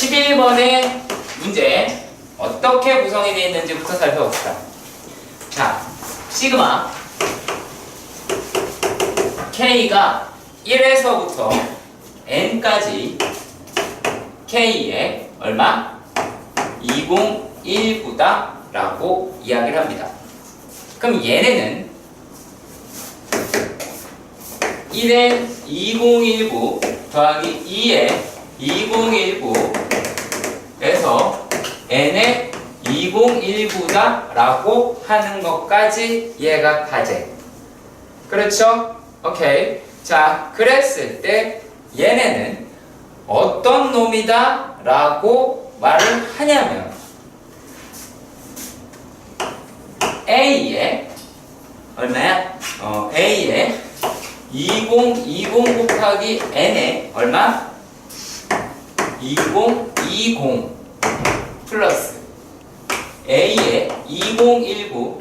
11번의 문제 어떻게 구성이 되어 있는지부터 살펴봅시다. 자, 시그마 K가 1에서부터 N까지 K의 얼마? 2019다 라고 이야기를 합니다. 그럼 얘네는 1의 2019 더하기 2의 2019에서 n의 2019다 라고 하는 것까지 얘가 가제. 그렇죠? 오케이. 자, 그랬을 때 얘네는 어떤 놈이다 라고 말을 하냐면 A의 얼마야? A의 2020 곱하기 N의 얼마? 2020 플러스 A의 2019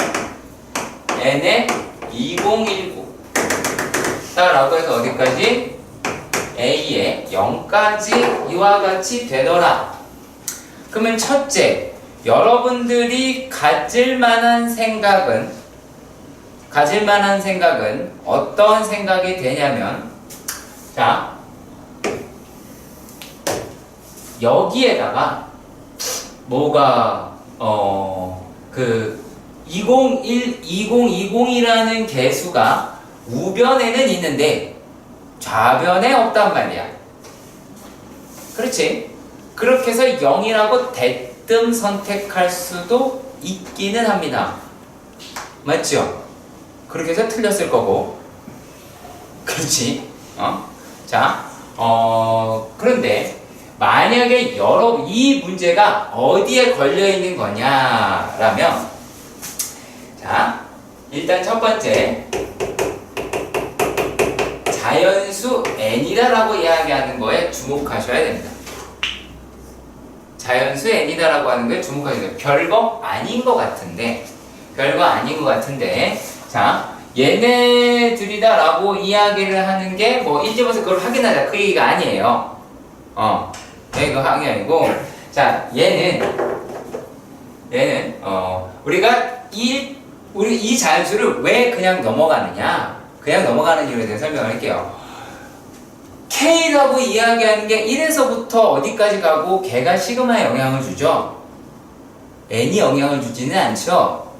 N의 2019 라고 해서 어디까지? A의 0까지 이와 같이 되더라. 그러면 첫째, 여러분들이 가질 만한 생각은 어떤 생각이 되냐면, 자, 여기에다가 뭐가 2020이라는 개수가 우변에는 있는데 좌변에 없단 말이야. 그렇지? 그렇게 해서 0이라고 대뜸 선택할 수도 있기는 합니다. 맞죠? 그렇게 해서 틀렸을 거고. 그렇지? 자, 그런데 만약에 이 문제가 어디에 걸려 있는 거냐라면, 자, 일단 첫 번째, 자연수 n이다라고 이야기하는 거에 주목하셔야 됩니다. 자연수 n이다라고 하는 거에 주목하셔야 돼요. 별거 아닌 것 같은데, 자, 얘네들이다라고 이야기를 하는 게 뭐 일집어서 그걸 확인하자 그 얘기가 아니에요. 이거 항이 아니고, 자, 얘는 우리가 우리 이 자연수를 왜 그냥 넘어가느냐? 그냥 넘어가는 이유에 대해 설명을 할게요. K라고 이야기하는 게 1에서부터 어디까지 가고 걔가 시그마에 영향을 주죠? N이 영향을 주지는 않죠?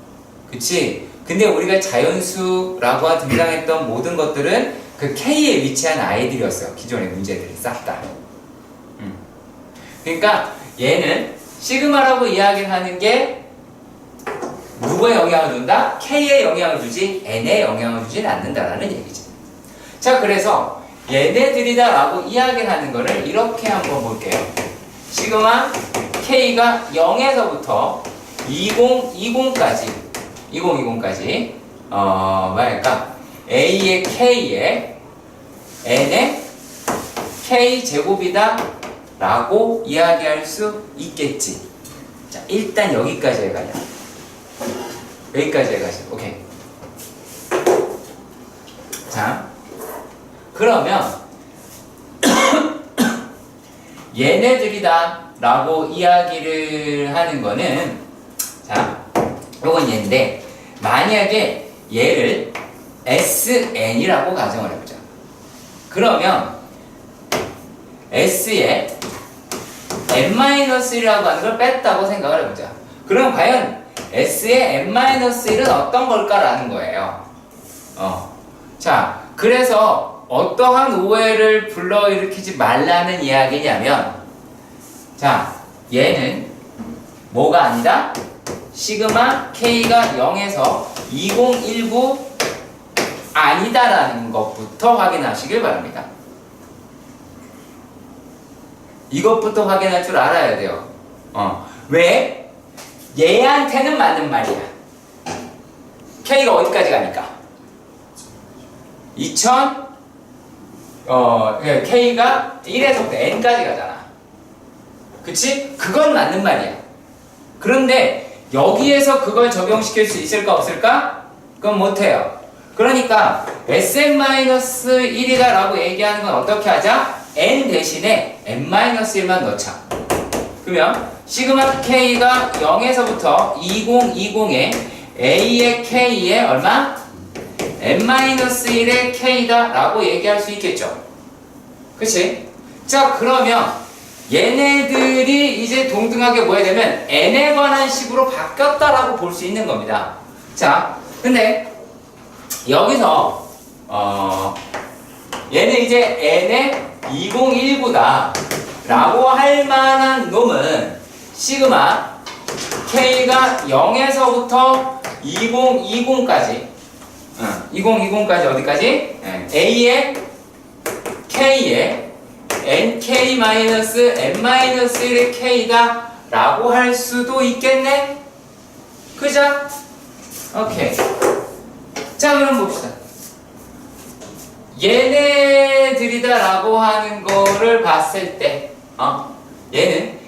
그치? 근데 우리가 자연수라고 등장했던 모든 것들은 그 K에 위치한 아이들이었어요. 기존의 문제들이 싹 다. 그러니까 얘는 시그마라고 이야기를 하는 게 누구에 영향을 준다? K에 영향을 주지 N에 영향을 주진 않는다라는 얘기지. 자, 그래서 얘네들이다 라고 이야기를 하는 거를 이렇게 한번 볼게요. 시그마 K가 0에서부터 2020까지 뭐랄까? A의 K에 N의 K제곱이다 라고 이야기할 수 있겠지. 자, 일단 여기까지 해가자. 오케이. 자, 그러면 얘네들이다 라고 이야기를 하는 거는, 자, 요건 얘인데, 만약에 얘를 SN이라고 가정을 해보자. 그러면 S에 n-1이라고 하는 걸 뺐다고 생각을 해보자. 그럼 과연 S의 n-1은 어떤 걸까라는 거예요. 자, 그래서 어떠한 오해를 불러일으키지 말라는 이야기냐면, 자, 얘는 뭐가 아니다? 시그마 K가 0에서 2019 아니다라는 것부터 확인하시길 바랍니다. 이것부터 확인할 줄 알아야 돼요. 왜? 얘한테는 맞는 말이야. K가 어디까지 가니까? K가 1에서부터 N까지 가잖아. 그치? 그건 맞는 말이야. 그런데 여기에서 그걸 적용시킬 수 있을까 없을까? 그건 못해요. 그러니까 Sn-1이다 라고 얘기하는 건 어떻게 하자? N 대신에 n-1만 넣자. 그러면 시그마 K가 0에서부터 2020에 A의 K에 얼마? n-1의 K다 라고 얘기할 수 있겠죠. 그치? 자, 그러면 얘네들이 이제 동등하게 뭐 해야 되면 n에 관한 식으로 바뀌었다라고 볼 수 있는 겁니다. 자, 근데 여기서 얘는 이제 n의 2019다 라고 할 만한 놈은 시그마 K가 0에서부터 2020까지 2020까지 어디까지? A의 K에 nk-n-1의 K다 라고 할 수도 있겠네? 그죠? 오케이. 자, 그럼 봅시다. 얘네들이다 라고 하는 거를 봤을 때 얘는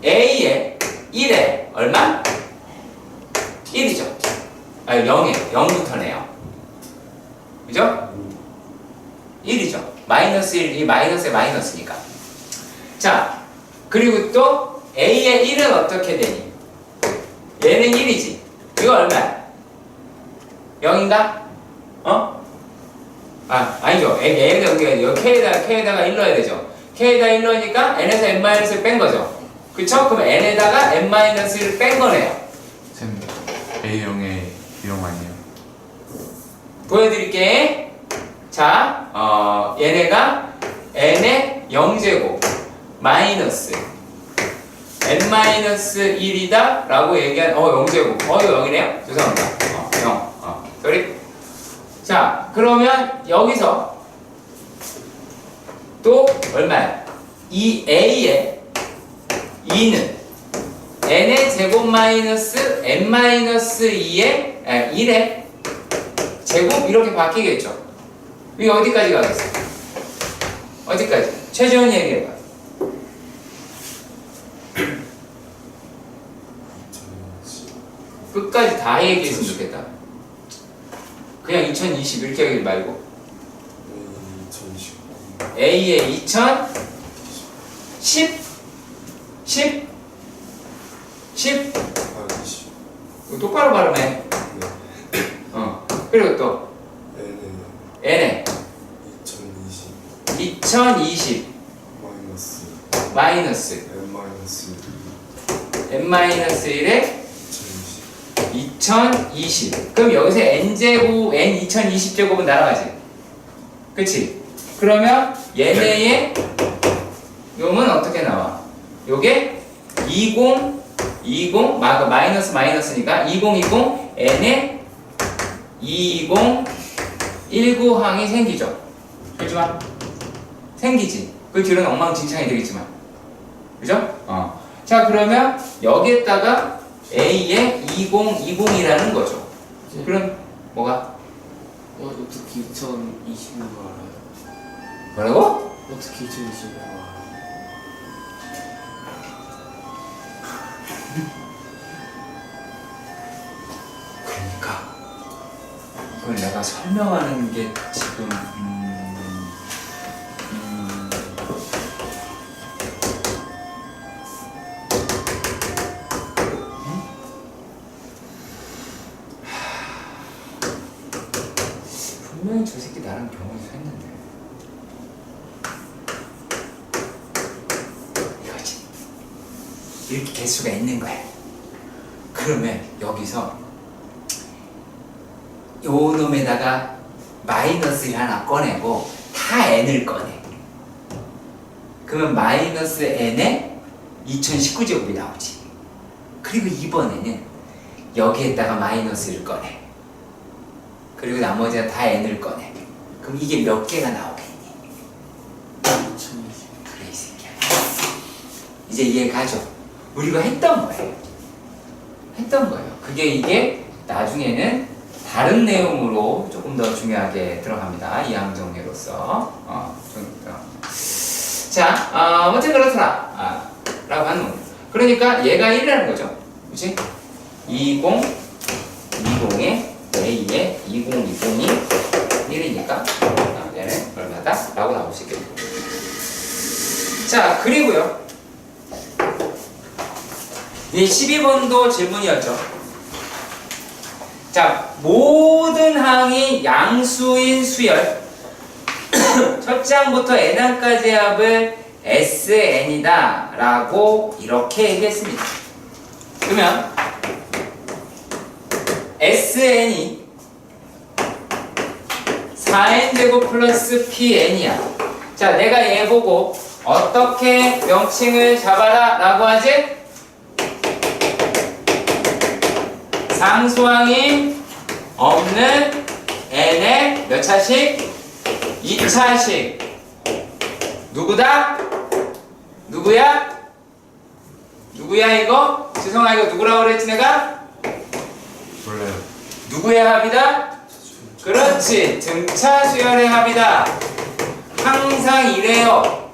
A의 1에 얼마? 1이죠. 아니 0이에요. 0부터네요. 그죠? 1이죠. 마이너스 1, 이 마이너스의 마이너스니까. 자, 그리고 또 A의 1은 어떻게 되니? 얘는 1이지. 이거 얼마야? 0인가? 아니죠. A에다 우리가 K에다가 1 넣어야 되죠. K에다 1 넣으니까 N에서 N-을 뺀 거죠. 그쵸? 그럼 N에다가 N-를 뺀 거네요. 쌤, A0의 0 아니에요? 보여드릴게. 자, 얘네가 n의 0제곱 마이너스 n-1이다 라고 얘기한 0제곱 이거 0이네요? 죄송합니다. 0 sorry. 자, 그러면 여기서 또 얼마야? 이 a의 2는 n의 제곱 마이너스 n-2의 1의 제곱 이렇게 바뀌겠죠. 이게 어디까지 가겠어? 어디까지? 최지원 얘기해봐. 끝까지 다 얘기했으면 좋겠다. 그냥 2020 이렇게 하기 말고 A의 2010 10 10 똑바로 발음해. 그리고 또 N에 2020 마이너스 n-1에 2020. 그럼 여기서 n제곱 n 2020제곱은 날아가지. 그치? 그러면 얘네의 요는 어떻게 나와? 요게 20 마이너스 마이너스니까 2020 n에 2019항이 생기죠. 그렇지만 생기지. 그 뒤로는 엉망진창이 되겠지만, 그죠? 자, 그러면 여기에다가 A의 2020이라는 거죠. 네. 그럼 뭐가? 어떻게 2020년 거 알아요? 뭐라고? 어떻게 2020년 거 알아요? 그러니까 이걸 내가 설명하는 게 지금 분명히 저 새끼 나랑 경험에서 했는데 이거지. 이렇게 개수가 있는 거야. 그러면 여기서 요 놈에다가 마이너스를 하나 꺼내고 다 n을 꺼내. 그러면 마이너스 n에 2019제곱이 나오지. 그리고 이번에는 여기에다가 마이너스를 꺼내. 그리고 나머지가 다 n을 꺼내. 그럼 이게 몇 개가 나오겠니? 2020. 그래 이 새끼야. 이제 이해 가죠? 우리가 했던 거예요. 그게 이게 나중에는 다른 내용으로 조금 더 중요하게 들어갑니다. 이항 정리로서. 자, 아무튼 그렇더라. 라고 하는 거예요. 그러니까 얘가 1이라는 거죠. 그치? 2020에 A에 2020이 1이니까 얘는 얼마다? 라고 나올 수 있겠죠. 자, 그리고요. 이 12번도 질문이었죠. 자, 모든 항이 양수인 수열 첫째 항부터 n항까지의 합을 Sn이다 라고 이렇게 얘기했습니다. 그러면 Sn이 4n제곱 플러스 Pn이야. 자, 내가 얘 보고 어떻게 명칭을 잡아라 라고 하지? 상수항이 없는 n의 몇 차식? 2차식. 누구다? 누구야? 누구야 이거? 지성아 이거 누구라고 그랬지 내가? 몰라요. 누구의 합이다? 그렇지, 등차 수열의 합이다. 항상 이래요.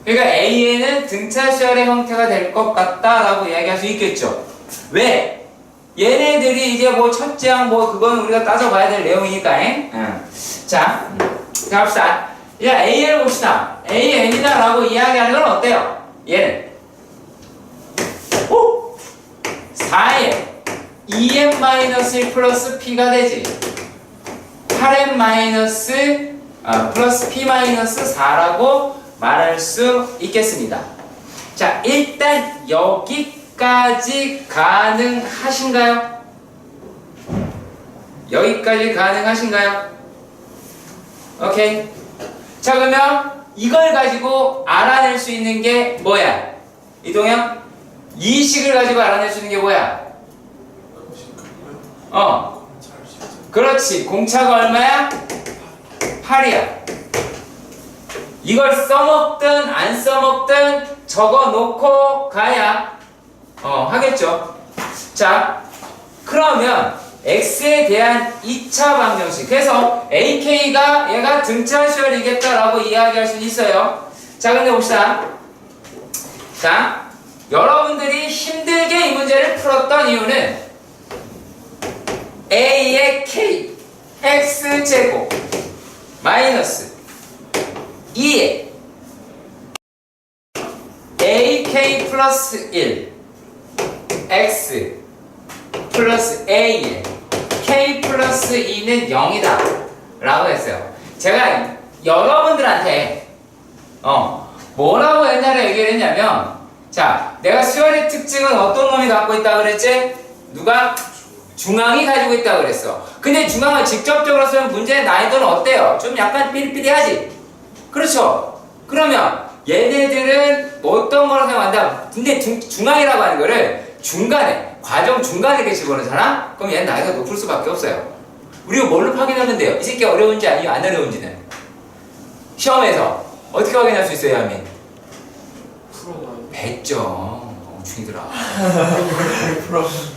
그러니까 A에는 등차 수열의 형태가 될 것 같다라고 이야기할 수 있겠죠. 왜? 얘네들이 이제 뭐 첫째 항 뭐 그건 우리가 따져봐야 될 내용이니까. 자, 갑시다. 자, A를 봅시다. AN이다 라고 이야기하는 건 어때요? 얘는 4n 2n-1 플러스 P가 되지. 8n- 플러스 P-4라고 말할 수 있겠습니다. 자, 일단 여기까지 가능하신가요? 여기까지 가능하신가요? 오케이. 자, 그러면 이걸 가지고 알아낼 수 있는 게 뭐야? 이동형? 이 식을 가지고 알아낼 수 있는 게 뭐야? 그렇지. 공차가 얼마야? 8이야. 이걸 써먹든 안 써먹든 적어놓고 가야 하겠죠. 자, 그러면 x에 대한 2차 방정식. 그래서 ak가 얘가 등차 수열이겠다라고 이야기할 수 있어요. 자, 근데 봅시다. 자, 여러분들이 힘들게 이 문제를 풀었던 이유는 a의 k x제곱 마이너스 2의 ak 플러스 1 x 플러스 a의 k 플러스 2는 0이다 라고 했어요. 제가 여러분들한테 뭐라고 옛날에 얘기를 했냐면, 자, 내가 수열의 특징은 어떤 놈이 갖고 있다고 그랬지? 누가? 중앙이 가지고 있다고 그랬어. 근데 중앙을 직접적으로 쓰면 문제의 난이도는 어때요? 좀 약간 삐리삐리하지? 그렇죠? 그러면 얘네들은 어떤 거로 사용한다? 근데 중앙이라고 하는 거를 중간에, 과정 중간에 이렇게 집어넣잖아? 그럼 얘는 난이도가 높을 수밖에 없어요. 우리가 뭘로 확인하면 돼요? 이 새끼 어려운지 아니면 안 어려운지는? 시험에서 어떻게 확인할 수 있어요, 야민? 풀어봐요. 100점. 중이더라.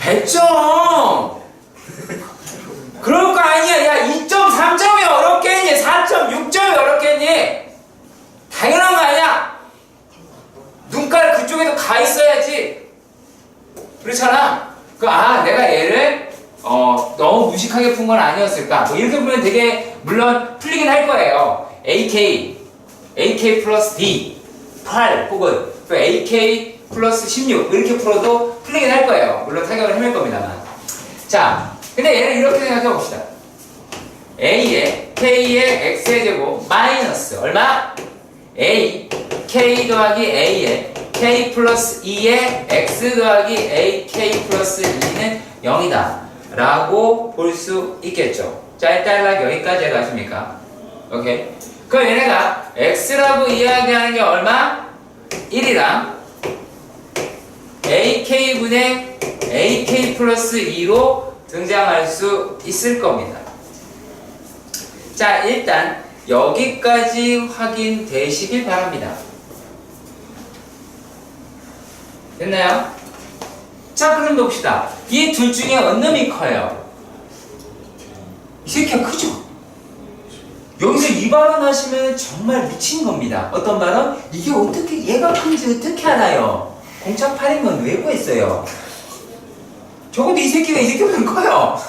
100점! 그럴 거 아니야. 야, 2.3점이 어렵겠니? 4.6점이 어렵겠니? 당연한 거 아니야? 눈깔 그쪽에도 가 있어야지. 그렇잖아? 내가 얘를, 너무 무식하게 푼 건 아니었을까? 뭐 이렇게 보면 되게, 물론 풀리긴 할 거예요. AK 플러스 D, 8, 혹은 또 AK 플러스 16 이렇게 풀어도 풀리긴 할 거예요. 물론 타격을 헤맬 겁니다만. 자, 근데 얘를 이렇게 생각해 봅시다. A의 K의 X의 제곱 마이너스 얼마? A K 더하기 A의 K 플러스 2의 X 더하기 AK 플러스 2는 0이다 라고 볼 수 있겠죠. 자, 일단 여기까지 해가십니까? 오케이. 그럼 얘네가 X라고 이야기하는 게 얼마? 1이랑 AK분의 AK 플러스 2로 등장할 수 있을 겁니다. 자, 일단 여기까지 확인되시길 바랍니다. 됐나요? 자, 그럼 봅시다. 이 둘 중에 어느 놈이 커요? 이 새끼가 크죠? 여기서 이 발언 하시면 정말 미친 겁니다. 어떤 발언? 이게 어떻게, 얘가 큰지 어떻게 알아요? 공차 8인 건 왜 구했어요? 적어도 이 새끼가 이 새끼보다 커요.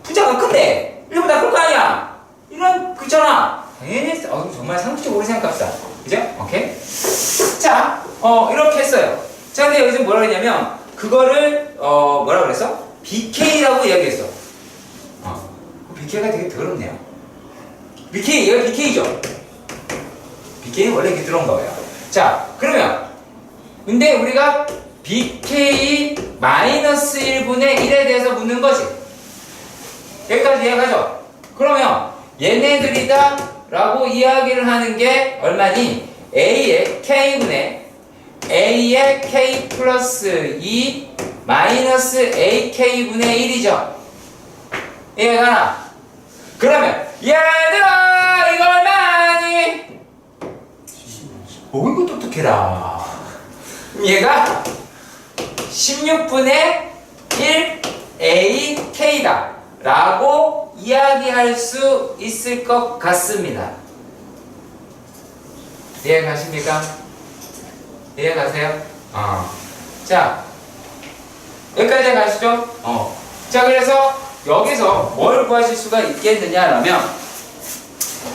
분자가 큰데 1보다 클 거 아니야? 이런 그잖아. 당연히 정말 상식적으로 생각합시다. 그죠? 오케이. 자, 이렇게 했어요. 자, 근데 여기서 뭐라 그랬냐면 그거를 뭐라 그랬어? BK라고 이야기했어. BK가 되게 더럽네요. BK, 얘가 BK죠? BK는 원래 이렇게 들어온가 봐요. 자, 그러면 근데 우리가 BK 마이너스 1분의 1에 대해서 묻는 거지. 여기까지 이해가죠? 그러면 얘네들이다 라고 이야기를 하는 게 얼마니? A의 K분의 A의 K 플러스 2 마이너스 AK분의 1이죠. 이해가나? 그러면 얘들아 이거 얼마니? 이거 똑똑해라. 얘가 16분의 1 AK다 라고 이야기할 수 있을 것 같습니다. 이해가십니까? 이해가세요? 자, 여기까지 가시죠? 자, 그래서 여기서 뭘 구하실 수가 있겠느냐라면,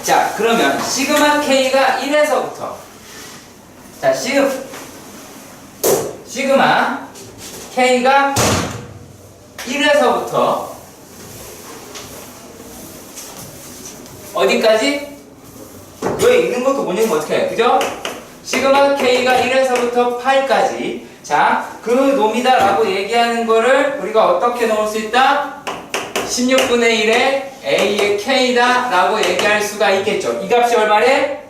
자, 그러면 시그마 K가 1에서부터, 자, 시그마 K가 1에서부터 어디까지? 왜 읽는 것도 못 읽으면 어떡해? 그죠? 시그마 K가 1에서부터 8까지. 자, 그 놈이다 라고 얘기하는 거를 우리가 어떻게 넣을 수 있다? 16분의 1에 A의 K다 라고 얘기할 수가 있겠죠. 이 값이 얼마래?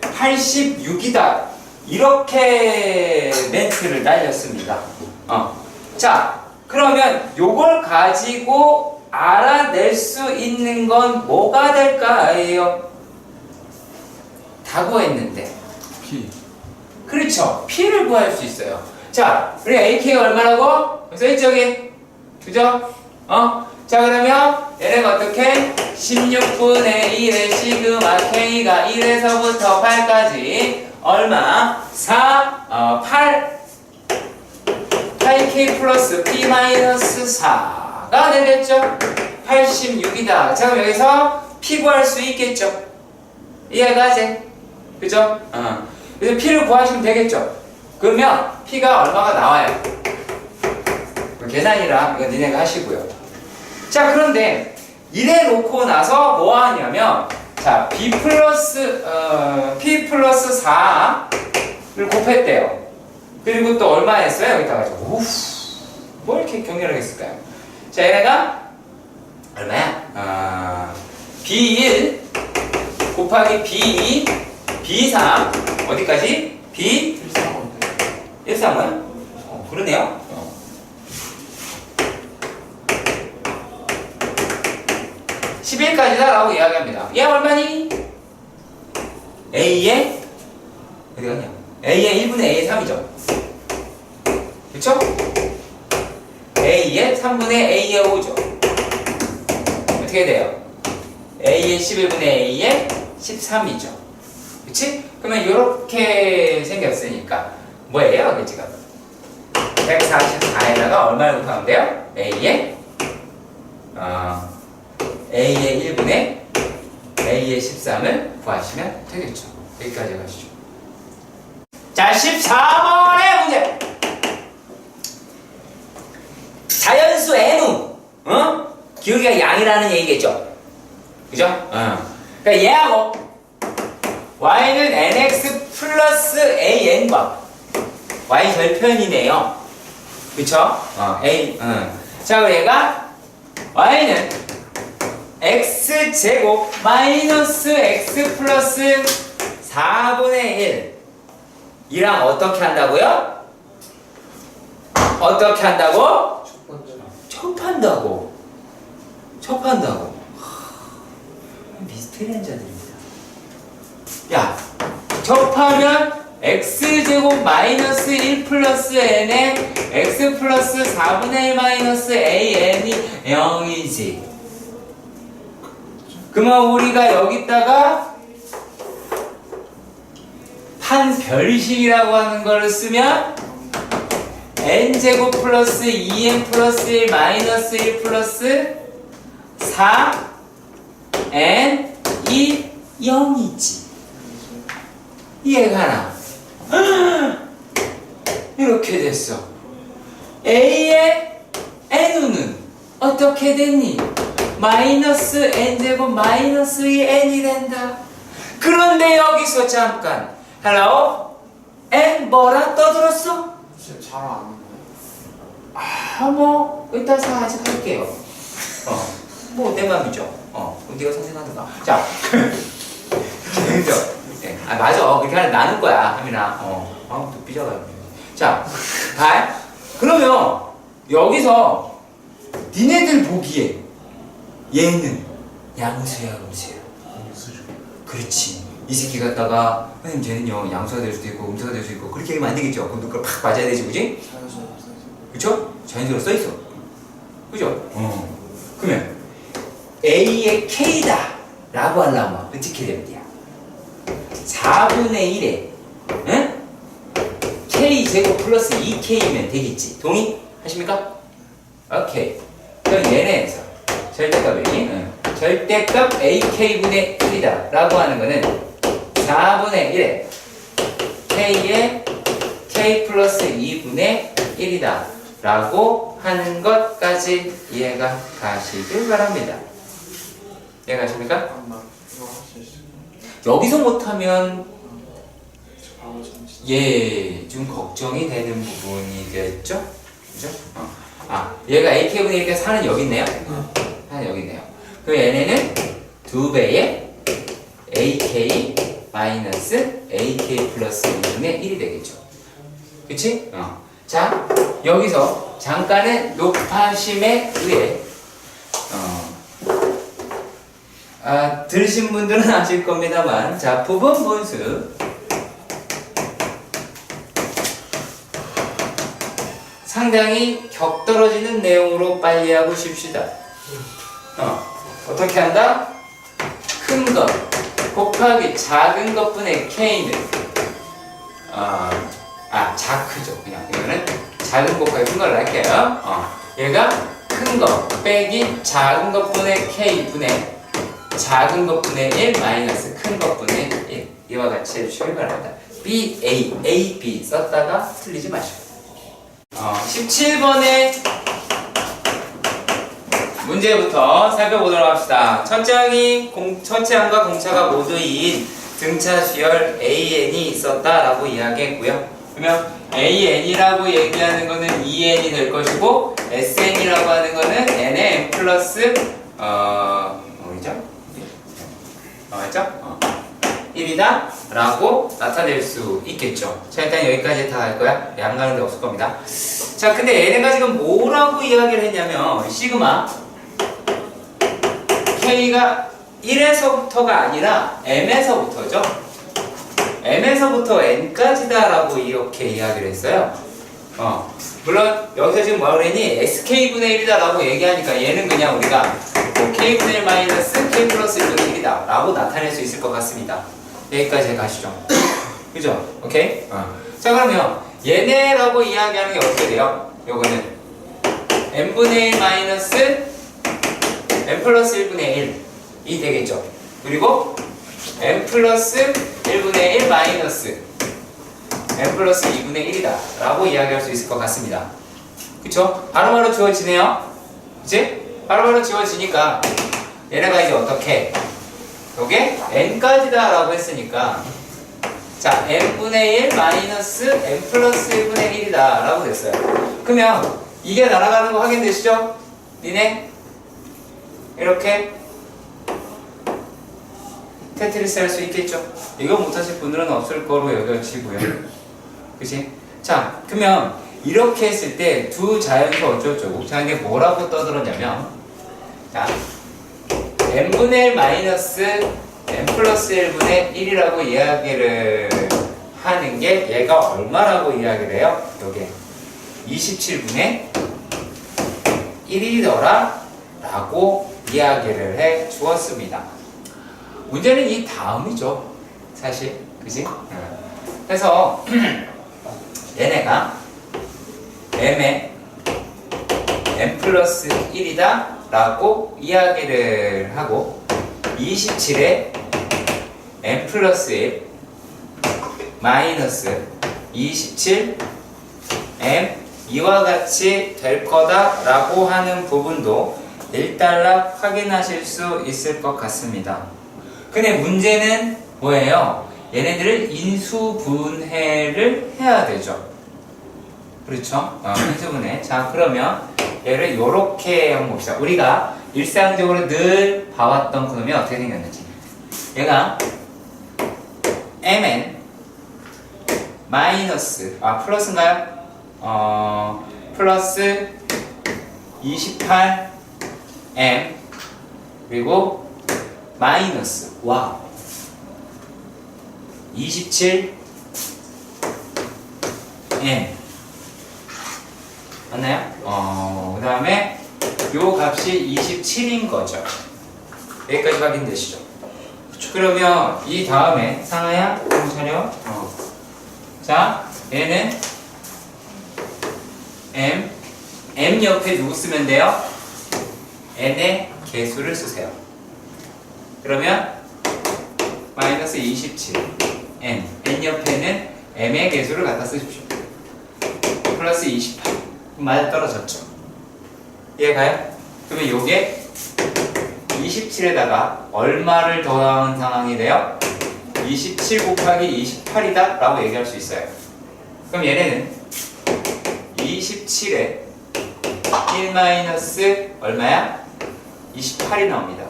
86이다. 이렇게 멘트를 날렸습니다. 자, 그러면 요걸 가지고 알아낼 수 있는 건 뭐가 될까요? 다 구했는데. P. 그렇죠. P를 구할 수 있어요. 자, 우리 AK가 얼마라고? 써있죠, 여기? 그죠? 자, 그러면 얘네가 어떻게? 16분의 1의 시그마 K가 1에서부터 8까지 얼마? 8K 플러스 P 마이너스 4가 되겠죠? 86이다. 자, 그럼 여기서 P 구할 수 있겠죠? 이해가지? 그죠? 그래서 P를 구하시면 되겠죠? 그러면 P가 얼마가 나와요? 계산이랑 이거 니네가 하시고요. 자, 그런데 이래 놓고 나서 뭐 하냐면, 자, P 플러스 4를 곱했대요. 그리고 또 얼마 했어요? 여기다가 우후, 뭐 이렇게 격렬하게 했을까요? 자, 얘네가 얼마야? B1 곱하기 B2 B3 어디까지? B 13은? 그러네요. 11까지다 라고 이야기합니다. 얘 얼마니? A의 어디 갔냐? A의 1분의 A의 3이죠. 그쵸? A의 3분의 A의 5죠. 어떻게 돼요? A의 11분의 A의 13이죠. 그치? 그러면 이렇게 생겼으니까 뭐예요? 이게 지금 144에다가 얼마를 곱하면 돼요? A의 1분의 A의 13을 구하시면 되겠죠. 여기까지 가시죠. 자, 14번의 문제. 자연수 N우 기울기가 양이라는 얘기겠죠. 그죠? 그러니까 얘하고 y는 nx 플러스 an과 y 절편이네요. 그쵸? 자, 그럼 얘가 y는 x제곱 마이너스 x 플러스 4분의 1이랑 어떻게 한다고요? 어떻게 한다고? 첩한다고. 미스테리한 자들입니다. 야, 접하면 x제곱 마이너스 1 플러스 n에 x 플러스 4분의 1 마이너스 an이 0이지. 그러면 우리가 여기다가 판별식이라고 하는 걸 쓰면 n제곱 플러스 2n 플러스 1 마이너스 1 플러스 4 n 이 0이지. 이해가나? 이렇게 됐어. A의 N우는 어떻게 됐니? 마이너스 N제곱 마이너스 2N이 된다. 그런데 여기서 잠깐 Hello? N 뭐라 떠들었어? 진짜 잘 아는데. 뭐 이따서 아직 할게요. 뭐 내 맘이죠. 네가 선생하든가. 자, 그죠? 네. 맞아. 그렇게 하면 나는 거야, 하민아. 또 삐져가지고. 자, 봐. 그러면 여기서 니네들 보기에 얘는 양수야, 음수야? 음수죠. 그렇지. 이 새끼 갖다가 선생님 쟤는요 양수가 될 수도 있고 음수가 될 수도 있고 그렇게 하면 안 되겠죠. 그럼 그걸 팍 맞아야 되지, 그지? 자연스러워. 그쵸? 자연스러워 써있어. 그죠? 그러면 A의 K다 라고 하려면 어떻게 되면 돼요? 4분의 1에 응? K제곱 플러스 2K면 되겠지. 동의? 하십니까? 오케이. 그럼 얘네에서 절대값이 절대값 AK분의 1이다 라고 하는 거는 4분의 1에 K의 K 플러스 2분의 1이다 라고 하는 것까지 이해가 가시길 바랍니다. 이해가 가십니까? 잠깐만. 이거 할 수 있어. 여기서 못하면 바로 잠시. 좀 걱정이 되는 부분이겠죠? 그죠? 얘가 AK분의 1이니까 4는 여기 있네요? 4는 여기 있네요. 그럼 얘네는 2배의 AK 마이너스 AK 플러스 2분의 1이 되겠죠. 그치? 자, 여기서 잠깐의 높아심에 의해 들으신 분들은 아실 겁니다만, 자, 부분 분수 상당히 격떨어지는 내용으로 빨리 하고 쉽시다. 어떻게 한다? 큰 것 곱하기 작은 것분의 K는 자크죠. 그냥 이거는 작은 곱하기 큰 걸 할게요. 얘가 큰 거 빼기 작은 것분의 K분의 작은 것분의 1 마이너스 큰 것분의 1 이와 같이 해주시길 바랍니다. B, A, A, B 썼다가 틀리지 마시고 17번의 문제부터 살펴보도록 합시다. 첫째 항과 공차가 모두인 등차 수열 AN이 있었다라고 이야기했고요. 그러면 AN이라고 얘기하는 거는 EN이 될 것이고 SN이라고 하는 거는 N의 N 플러스 뭐죠? 맞죠? 1이다 라고 나타낼 수 있겠죠. 자, 일단 여기까지 다 할 거야. 안 가는 데 없을 겁니다. 자, 근데 얘네가 지금 뭐라고 이야기를 했냐면 시그마 K가 1에서부터가 아니라 M에서부터죠. M에서부터 N까지다 라고 이렇게 이야기를 했어요. 물론 여기서 지금 뭐라 그랬니? SK분의 1이다 라고 얘기하니까 얘는 그냥 우리가 K분의 1 마이너스 K 플러스 1분의 1이다 라고 나타낼 수 있을 것 같습니다. 여기까지 가시죠. 그죠? 오케이? 자, 그러면 얘네라고 이야기하는 게 어떻게 돼요? 요거는 n분의 1 마이너스 n 플러스 1분의 1이 되겠죠. 그리고 n 플러스 1분의 1 마이너스 n 플러스 2분의 1이다 라고 이야기할 수 있을 것 같습니다. 그쵸? 바로바로 지워지네요. 그치? 바로바로 지워지니까 얘네가 이제 어떻게 요게 n까지다 라고 했으니까 자, n분의 1 마이너스 n 플러스 1분의 1이다 라고 됐어요. 그러면 이게 날아가는 거 확인되시죠? 니네 이렇게 테트리스 할 수 있겠죠? 이거 못하실 분들은 없을 거로 여겨지고요. 그치? 자, 그러면 이렇게 했을 때 두 자연수 어쩌고저쩌고 자, 이게 뭐라고 떠들었냐면 자, n분의 1 마이너스 n 플러스 1분의 1이라고 이야기를 하는 게 얘가 얼마라고 이야기를 해요? 요게 27분의 1이더라 라고 이야기를 해 주었습니다. 문제는 이 다음이죠. 사실. 그지? 그래서 얘네가 m의 n 플러스 1이다 라고 이야기를 하고 27에 n 플러스 1 마이너스 27 M 이와 같이 될 거다라고 하는 부분도 일단락 확인하실 수 있을 것 같습니다. 근데 문제는 뭐예요? 얘네들을 인수분해를 해야 되죠. 그렇죠? 인수분해. 자, 그러면 얘를 요렇게 한번 봅시다. 우리가 일상적으로 늘 봐왔던 그놈이 어떻게 생겼는지. 얘가 mn 마이너스 플러스인가요? 플러스 28 m 그리고 마이너스 27 m 맞나요? 그 다음에 요 값이 27인 거죠. 여기까지 확인되시죠? 그러면 이 다음에 상아야 차려. 자, 얘는 m 옆에 누구 쓰면 돼요? n의 개수를 쓰세요. 그러면 마이너스 27 n 옆에는 m의 개수를 갖다 쓰십시오. 플러스 28 맞아 떨어졌죠. 이해가요? 그러면 요게 27에다가 얼마를 더한 상황이 돼요? 27 곱하기 28이다 라고 얘기할 수 있어요. 그럼 얘네는 27에 1 마이너스 얼마야? 28이 나옵니다.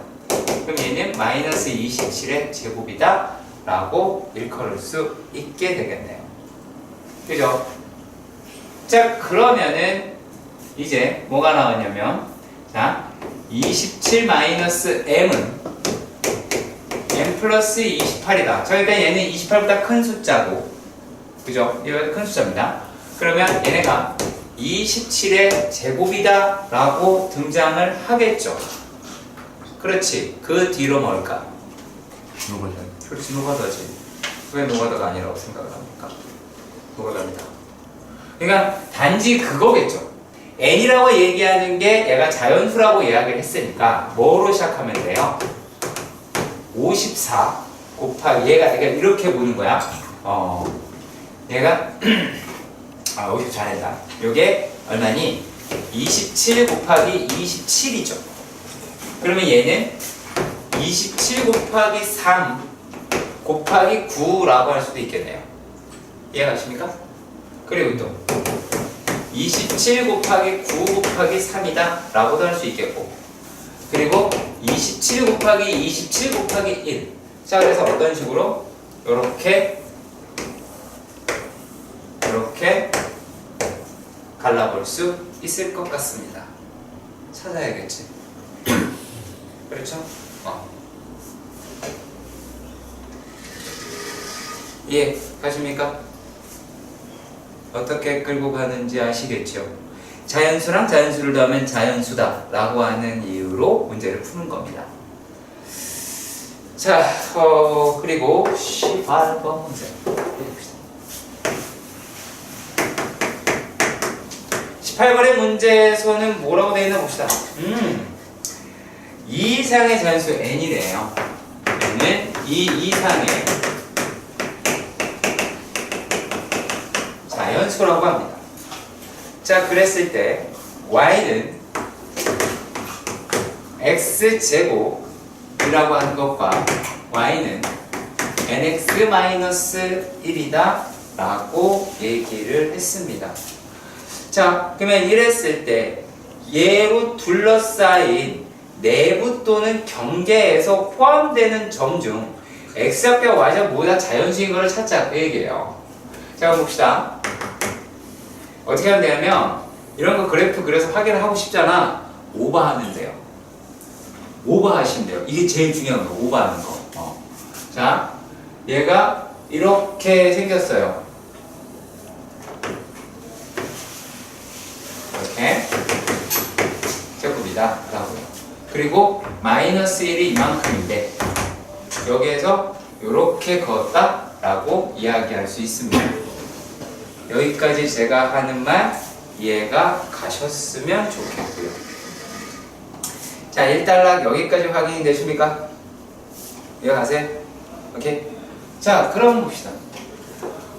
그럼 얘는 마이너스 27의 제곱이다 라고 일컬을 수 있게 되겠네요. 그죠? 자, 그러면은 이제 뭐가 나왔냐면, 자, 27 마이너스 m은 m 플러스 28이다. 자, 일단 얘는 28보다 큰 숫자고, 그죠? 이거 큰 숫자입니다. 그러면 얘네가 27의 제곱이다 라고 등장을 하겠죠. 그렇지. 그 뒤로 뭘까? 노가다. 그렇지, 노가다지. 왜 노가다가 아니라고 생각을 합니까? 노가다입니다. 그러니까 단지 그거겠죠. n이라고 얘기하는 게 얘가 자연수라고 이야기를 했으니까 뭐로 시작하면 돼요? 54 곱하기 얘가 이렇게 보는 거야. 얘가 50 잘했다. 요게 얼마니? 27 곱하기 27이죠. 그러면 얘는 27 곱하기 3 곱하기 9라고 할 수도 있겠네요. 이해가십니까? 그리고 또 27 곱하기 9 곱하기 3이다 라고도 할 수 있겠고, 그리고 27 곱하기 27 곱하기 1. 자, 그래서 어떤 식으로 요렇게 갈라볼 수 있을 것 같습니다. 찾아야겠지. 그렇죠? 이해가십니까? 어떻게 끌고 가는지 아시겠죠? 자연수랑 자연수를 더하면 자연수다 라고 하는 이유로 문제를 푸는 겁니다. 자, 그리고 18번 문제 해봅시다. 18번의 문제에서는 뭐라고 되어 있나 봅시다. 이 이상의 자연수 n이래요. n은 이 이상의 자연수라고 합니다. 자, 그랬을 때 y는 x제곱이라고 하는 것과 y는 nx-1이다 라고 얘기를 했습니다. 자, 그러면 이랬을 때 얘로 둘러싸인 내부 또는 경계에서 포함되는 점 중 x좌표와 y좌표 모두 다 자연수인 것을 찾자 그 얘기예요. 자, 봅시다. 어떻게 하면 되냐면 이런 거 그래프 그려서 확인을 하고 싶잖아. 오버하면 돼요. 오버하시면 돼요. 이게 제일 중요한 거, 오버하는 거. 자, 얘가 이렇게 생겼어요. 이렇게 제곱이다 라고요. 그리고 마이너스 1이 이만큼인데 여기에서 이렇게 그었다 라고 이야기할 수 있습니다. 여기까지 제가 하는 말 이해가 가셨으면 좋겠고요. 자, 1단락 여기까지 확인이 되십니까? 이해가세요? 오케이? 자, 그럼 봅시다.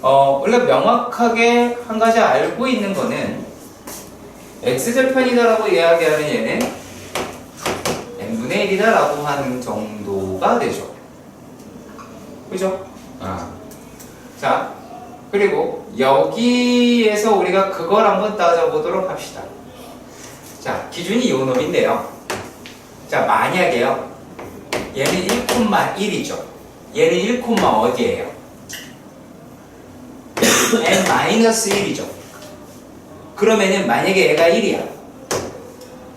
우리가 명확하게 한 가지 알고 있는 거는 x절편이다라고 이야기하는 얘는 n분의 1이다라고 하는 정도가 되죠. 그죠? 자, 그리고 여기에서 우리가 그걸 한번 따져보도록 합시다. 자, 기준이 요 놈인데요. 자, 만약에요. 얘는 1,1이죠. 얘는 1, 어디에요? n-1이죠. 그러면은 만약에 얘가 1이야.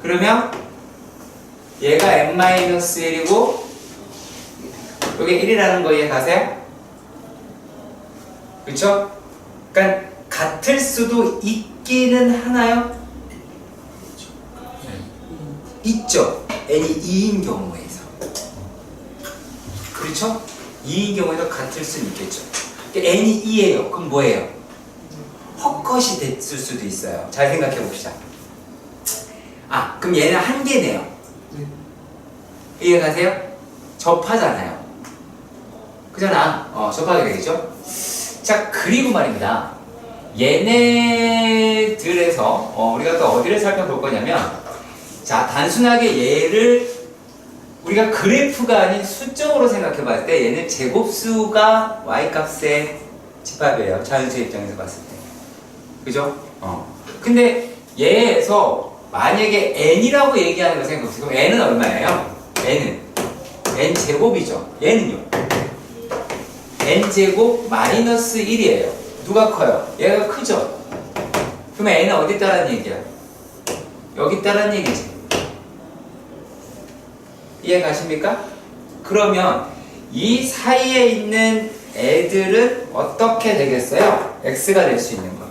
그러면 얘가 n-1이고 여기 1이라는 거 이해 가세요? 그쵸? 그러니까 같을 수도 있기는 하나요? 있죠. n이 2인 경우에서. 그렇죠? 2인 경우에서 같을 수는 있겠죠. n이 2예요. 그럼 뭐예요? 헛것이 됐을 수도 있어요. 잘 생각해 봅시다. 그럼 얘는 한 개네요. 이해가세요? 접하잖아요. 그잖아. 접하게 되겠죠? 자, 그리고 말입니다. 얘네들에서 우리가 또 어디를 살펴볼 거냐면, 자, 단순하게 얘를 우리가 그래프가 아닌 수적으로 생각해 봤을 때 얘는 제곱수가 y값의 집합이에요. 자연수의 입장에서 봤을 때. 그죠? 근데 얘에서 만약에 n이라고 얘기하는 걸 생각해 보세요. 그럼 n은 얼마예요? n은 n제곱이죠. 얘는요? n제곱 마이너스 1이에요. 누가 커요? 얘가 크죠? 그러면 n은 어디 있다라는 얘기야? 여기 있다라는 얘기지. 이해 가십니까? 그러면 이 사이에 있는 애들은 어떻게 되겠어요? x가 될 수 있는 거.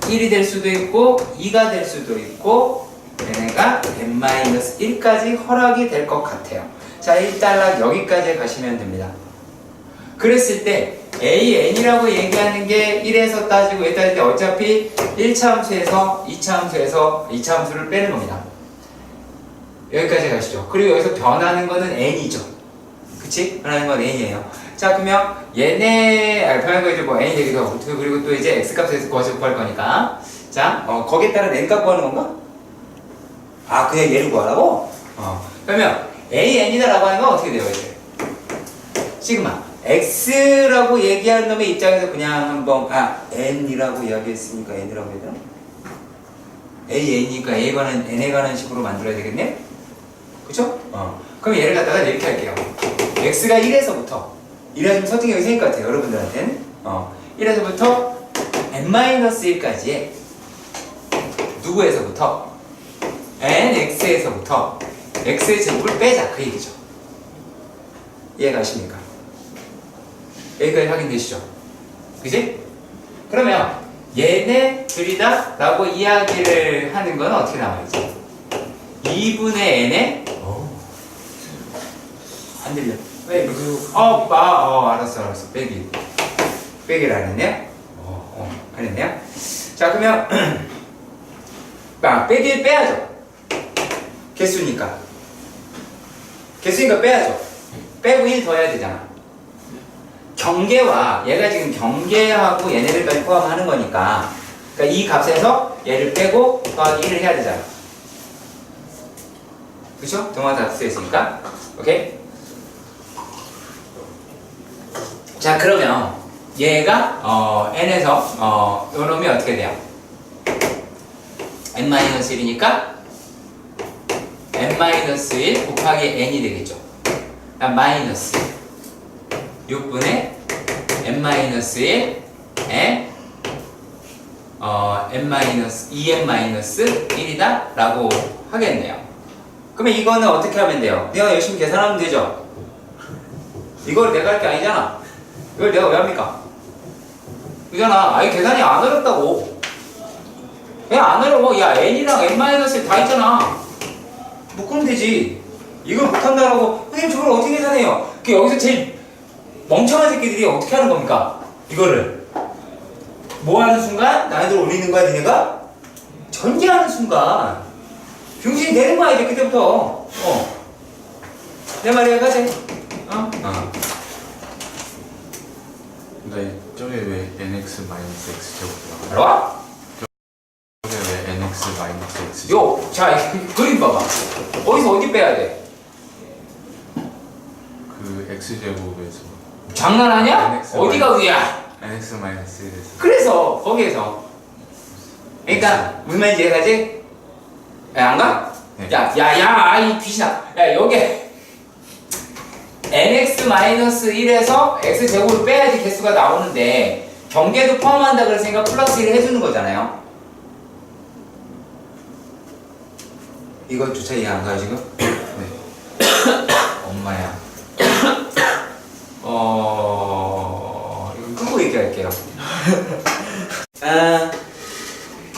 1이 될 수도 있고 2가 될 수도 있고 얘네가 n-1까지 허락이 될 것 같아요. 자, 일단락 여기까지 가시면 됩니다. 그랬을 때 a,n이라고 얘기하는 게 1에서 따지고 얘 따질 때 어차피 1차 함수에서 2차 함수에서 2차 함수를 빼는 겁니다. 여기까지 가시죠. 그리고 여기서 변하는 거는 n이죠. 그치? 변하는 건 n이에요. 자, 그러면 얘네 변하는 거 이제 뭐 n 얘기도 하고 그리고 또 이제 x 값에서 구하서 구할 거니까 자, 거기에 따른 n 값 구하는 건가? 그냥 얘를 구하라고? 그러면 a,n이다라고 하는 건 어떻게 돼요, 이제? 시그마 x라고 얘기하는 놈의 입장에서 그냥 한번 n이라고 이야기했으니까 n이라고 해야 되나? a, n이니까 a에 관한 n에 관한 식으로 만들어야 되겠네? 그쵸? 그럼 얘를 갖다가 이렇게 할게요. x가 1에서부터 1이 좀 설득이 여기 생길 것 같아요, 여러분들한테는. 1에서부터 n-1까지의 누구에서부터? nx에서부터 x의 제곱을 빼자, 그 얘기죠. 이해가십니까? 여기까지 확인되시죠? 그지? 그러면 얘네들이다 라고 이야기를 하는 건 어떻게 나와있지? 2분의 n에 안 들려. 왜? 알았어. 빼기를 안 했네요? 안 했네요? 자, 그러면 빼기를 빼야죠. 개수니까 빼야죠. 빼고 1 더해야 되잖아. 경계와 얘가 지금 경계하고 얘네들까지 포함하는 거니까, 그러니까 이 값에서 얘를 빼고 더하기 1을 해야 되잖아. 그쵸? 동화 다 쓰였으니까. 오케이? 자, 그러면 얘가 n에서 요 놈이 어떻게 돼요? n-1이니까 n-1 곱하기 n이 되겠죠. 마이너스 6분의 n-1에 n-2n-1이다 라고 하겠네요. 그러면 이거는 어떻게 하면 돼요? 내가 열심히 계산하면 되죠? 이걸 내가 할 게 아니잖아. 이걸 내가 왜 합니까? 그잖아. 계산이 안 어렵다고. 왜 안 어려워? 야, n이랑 n-1 다 있잖아. 묶으면 되지. 이걸 못한다라고, 선생님 저걸 어떻게 계산해요? 여기서 제일 멍청한 새끼들이 어떻게 하는 겁니까? 이거를 뭐 하는 순간? 난이도를 올리는 거야, 니네가? 전개하는 순간 병신이 되는 거야, 이제 그때부터. 내 말이야, 가지? 근데 저게 왜 nx 마이너스 x 제곱이라고? 알아? 저게 왜 nx 마이너스 x 요, 자, 그림 봐봐. 어디서 어디 빼야 돼? 그 x 제곱에서 장난하냐? NX 어디가 위야? nx 마이너스 1에서 그래서 거기에서. 그러니까 무슨 말인지 이해가지? 야, 안 가? 네. 야, 이 귀신아. 야, 여기 nx-1에서 x제곱을 빼야지 개수가 나오는데 경계도 포함한다 그랬으니까 플러스 1을 해주는 거잖아요. 이것조차 이해 안 가요 지금? 네. 엄마야. 이거 끄고 얘기할게요.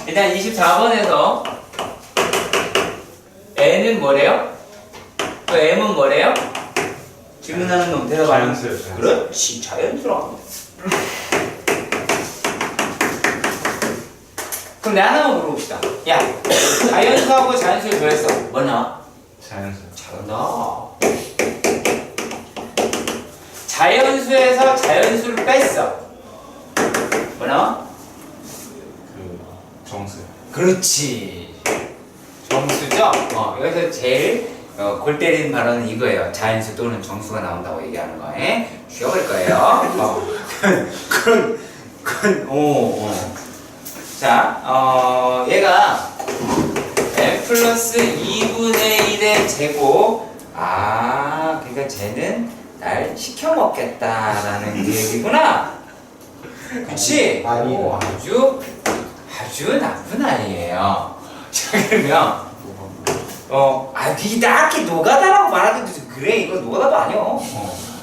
일단 24번에서 n은 뭐래요? 또 m은 뭐래요? 질문하는 놈 대답 안 자연수요, 자연수. 그렇지, 자연스러워. 그럼 내가 하나만 물어봅시다. 야, 자연수하고 자연수를 더했어. 뭐 나와? 자연수. 잘한다. 자연수에서 자연수를 뺐어. 뭐 나와? 그 정수. 그렇지. 정수죠? 여기서 제일 골 때리는 발언은 이거예요. 자연수 또는 정수가 나온다고 얘기하는 거에 쉬어버릴 거예요. 자, 얘가 n 플러스 2분의 1의 제곱. 그러니까 쟤는 날 시켜 먹겠다라는 그 얘기구나. 그치? 아니에요. 아주 나쁜 아이예요. 자, 그러면 그게 딱히 노가다라고 말하기도 좀 그래. 이거 노가다도 아니야.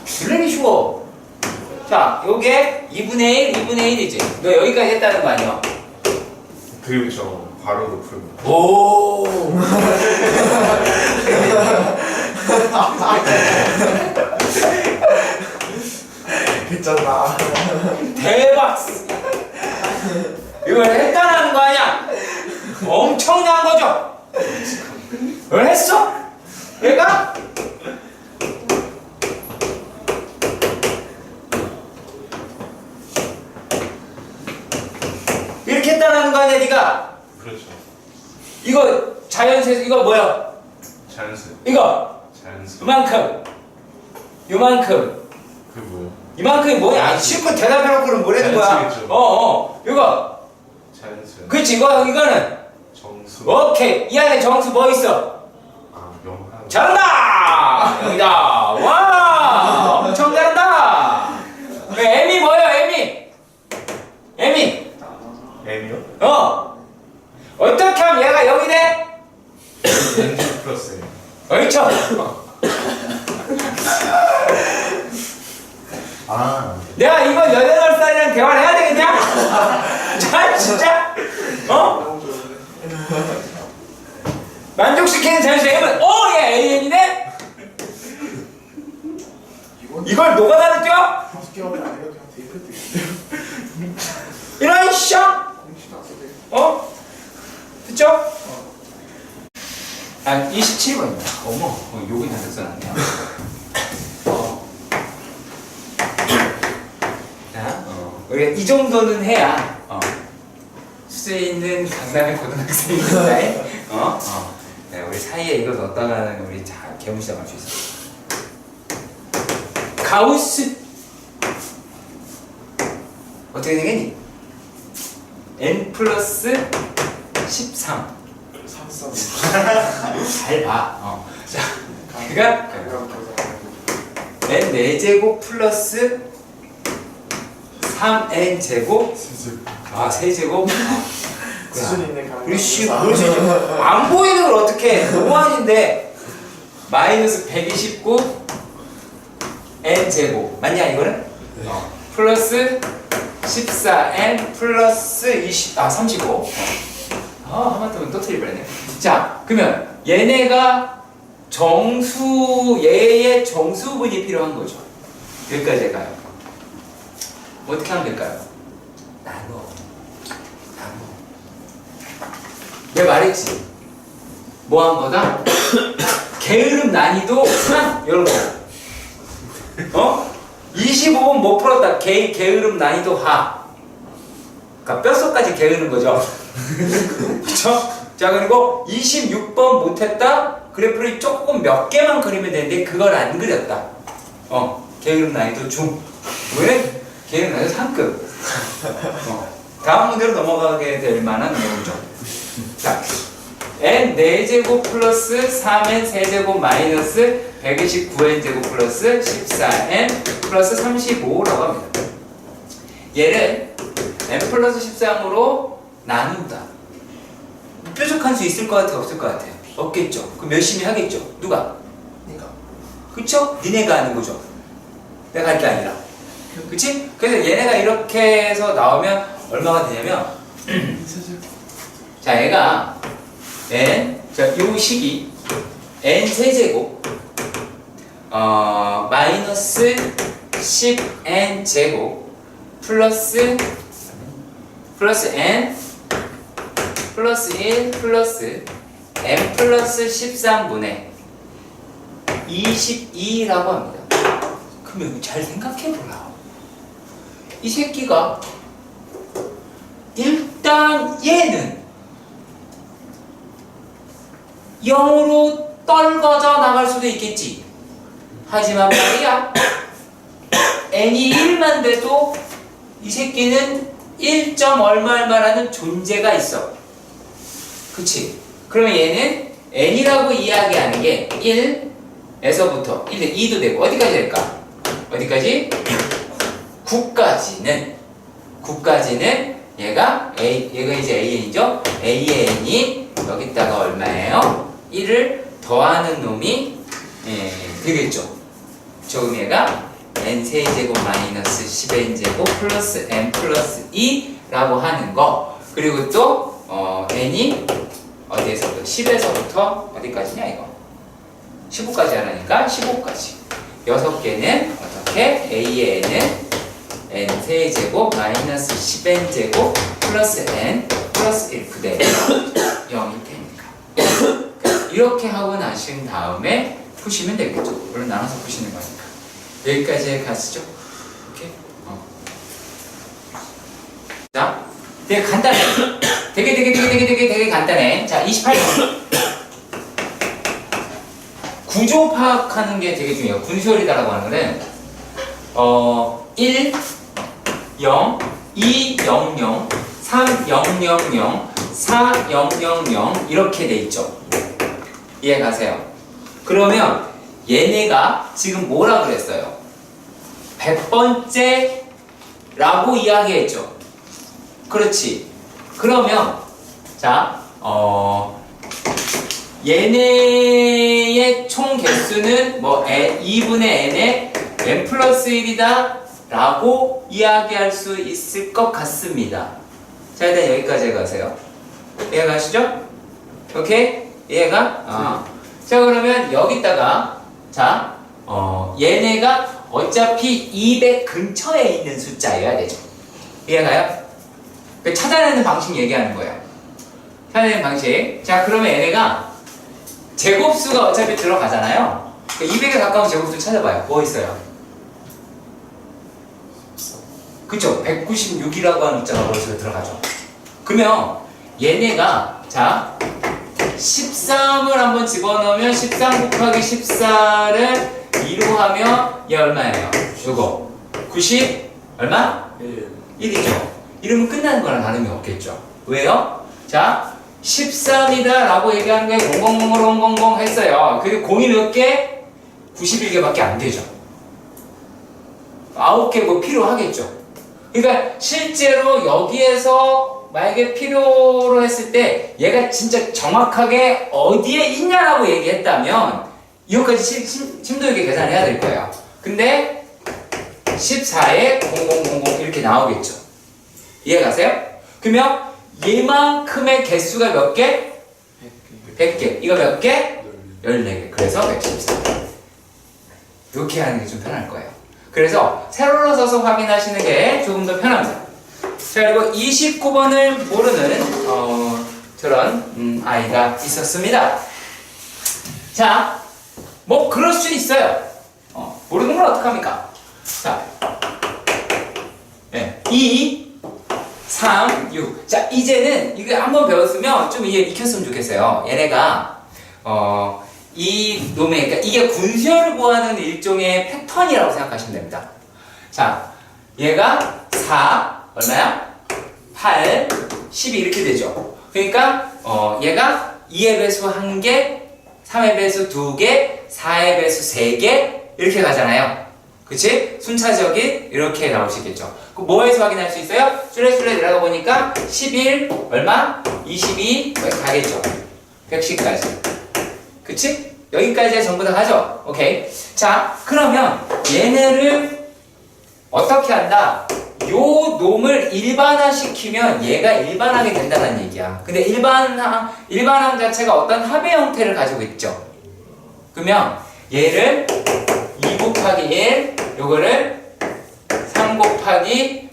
줄내기 쉬워. 자, 요게 2분의 1, 2분의 1이지. 너 여기까지 했다는 거 아니야? 그리고 저 바로도 풀고. 오. 괜찮다. 대박. 이걸 했다는 거 아니야? 엄청난 거죠? 왜 했어? 얘가? 이렇게 했다는 거 아니야, 네가? 그렇죠. 이거 자연수에서 이거 뭐야? 자연수. 이거 자연수. 요만큼 그 뭐요? 이만큼이 뭐야? 실컷 대답해놓고는 뭐라는 거야? 자연수겠죠. 이거 자연수. 그렇지, 이거는 정수. 오케이. 이 안에 정수 뭐 있어? 영. 잘한다! 여기다! 와! 엄청 잘한다! M이 뭐예요, M이? M이? m이요? 어떻게 하면 얘가 0이 돼? n 플러스 그렇죠? 내가 이거 18살이랑 대화를 해야 되겠냐? 자, 진짜? 만족시키는 자연수 M은 얘 AN이네? 이걸 노가다를 뛰어? 다섯 개 하면 아니라 그냥 대입해도 되겠네요. 이런 쌍! 공식 안 써도 돼. 됐죠? 27번입니다. 어머, 욕이 잔뜩 써놨네요. 자, 우리가 이 정도는 해야 수제 있는 강남의 고등학생입니다. 네, 우리 사이에 이거 넣었다가는 우리 개무시당할 수 있어. 가우스 어떻게 되겠니? n 플러스 13. 삼삼. 잘 봐. 자, 그러니까 n 4제곱 플러스 3n 제곱. 세제곱. 수준 있는 강남. 그렇지. 안 보이는 걸 어떻게 해? 너무한인데. 마이너스 129 n 제곱. 맞냐 이거는? 플러스 14n 플러스 35. 하마터면 또 틀려버렸네. 자, 그러면 얘네가 얘의 정수분이 필요한 거죠. 여기까지 해가요. 어떻게 하면 될까요? 나눠. 내가 말했지. 뭐한 거다? 게으름 난이도 3 이런 거. 25번 못 풀었다. 게으름 난이도 하. 그러니까 뼛속까지 게으른 거죠. 그쵸? 자, 그리고 26번 못했다. 그래프를 조금 몇 개만 그리면 되는데 그걸 안 그렸다. 게으름 난이도 중. 왜? 게으름 난이도 상급. 다음 문제로 넘어가게 될 만한 내용이죠. 자, n 4제곱 플러스 3n 세제곱 마이너스 129n 제곱 플러스 14n 플러스 35라고 합니다. 얘를 n 플러스 13으로 나눈다. 뾰족한 수 있을 것 같아요? 없을 것 같아요? 없겠죠. 그럼 열심히 하겠죠. 누가? 니가. 그쵸? 니네가 하는 거죠. 내가 할 게 아니라. 그치? 그래서 얘네가 이렇게 해서 나오면 얼마가 되냐면 자, 얘가 n, 자, 요 식이 n 세제곱 마이너스 10n 제곱 플러스 n 플러스 1 플러스 n 플러스 13분의 22라고 합니다. 그러면 이거 잘 생각해보라. 이 새끼가 일단 얘는 0으로 떨궈져 나갈 수도 있겠지. 하지만 말이야, n이 1만 돼도 이 새끼는 1. 얼마라는 존재가 있어. 그치? 그러면 얘는 n이라고 이야기하는 게 1에서부터 2도 되고 어디까지 될까? 어디까지? 9까지는 얘가 이제 an이죠? an이 여기다가 얼마예요? 1을 더하는 놈이 되겠죠. 그럼 얘가 n 세제곱 마이너스 10n 제곱 플러스 n 플러스 2라고 하는 거. 그리고 또 n이 어디에서부터? 10에서부터 어디까지냐 이거? 15까지 하라니까 15까지. 6개는 어떻게? a에는 n 세제곱 마이너스 10n 제곱 플러스 n 플러스 1 그대로 0이 되니까. 이렇게 하고 나신 다음에 푸시면 되겠죠. 물론 나눠서 푸시는 거니까. 여기까지 가시죠. 오케이? 자, 되게 간단해. 되게 간단해. 자, 28번. 구조 파악하는 게 되게 중요해요. 군수열이다라고 하는 거는 1, 0, 2, 0, 0, 3, 0, 0, 0, 4, 0, 0, 0 이렇게 돼 있죠. 이해 가세요? 그러면 얘네가 지금 뭐라 그랬어요? 100번째 라고 이야기했죠. 그렇지. 그러면 자, 얘네의 총 개수는 뭐 2분의 n에 n 플러스 1이다 라고 이야기할 수 있을 것 같습니다. 자, 일단 여기까지 가세요. 이해 가시죠? 오케이? 이해가? 자, 그러면 여기다가 자, 얘네가 어차피 200 근처에 있는 숫자여야 되죠. 이해가요? 찾아내는 방식 얘기하는 거예요. 찾아내는 방식. 자, 그러면 얘네가 제곱수가 어차피 들어가잖아요. 200에 가까운 제곱수 찾아봐요. 뭐 있어요? 그쵸? 196이라고 하는 숫자가 머릿속에 들어가죠. 그러면 얘네가 자 13을 한번 집어넣으면 13 곱하기 14를 2로 하면 얘 얼마예요? 이거 90 얼마? 1이죠. 이러면 끝나는 거랑 다름이 없겠죠. 왜요? 자 13이다 라고 얘기하는 게 0000000 했어요. 근데 공이 몇 개? 91개밖에 안 되죠. 9개 뭐 필요하겠죠. 그러니까 실제로 여기에서 만약에 필요로 했을 때 얘가 진짜 정확하게 어디에 있냐라고 얘기했다면 이거까지 심도 있게 계산해야 될 거예요. 근데 14에 0000 이렇게 나오겠죠. 이해 가세요? 그러면 얘만큼의 개수가 몇 개? 100개. 이거 몇 개? 14개. 그래서 114. 이렇게 하는 게 좀 편할 거예요. 그래서 세로로 써서 확인하시는 게 조금 더 편합니다. 자, 그리고 29번을 모르는 저런 아이가 있었습니다. 자, 뭐 그럴 수 있어요. 모르는 건 어떡합니까? 자, 네. 2, 3, 6. 자, 이제는 이거 한번 배웠으면 좀 이해 익혔으면 좋겠어요. 얘네가, 이 놈의, 그러니까 이게 군수열을 구하는 일종의 패턴이라고 생각하시면 됩니다. 자, 얘가 4, 얼마야? 8, 12 이렇게 되죠. 그러니까, 얘가 2의 배수 1개, 3의 배수 2개, 4의 배수 3개, 이렇게 가잖아요. 그치? 순차적인 이렇게 나올 수 있겠죠. 그 뭐에서 확인할 수 있어요? 술래술래 내려가 보니까 11 얼마? 22 가겠죠. 110까지. 그치? 여기까지 전부 다 가죠. 오케이. 자, 그러면 얘네를 어떻게 한다? 요 놈을 일반화시키면 얘가 일반하게 된다는 얘기야. 근데 일반항 자체가 어떤 합의 형태를 가지고 있죠. 그러면 얘를 2 곱하기 1, 요거를 3 곱하기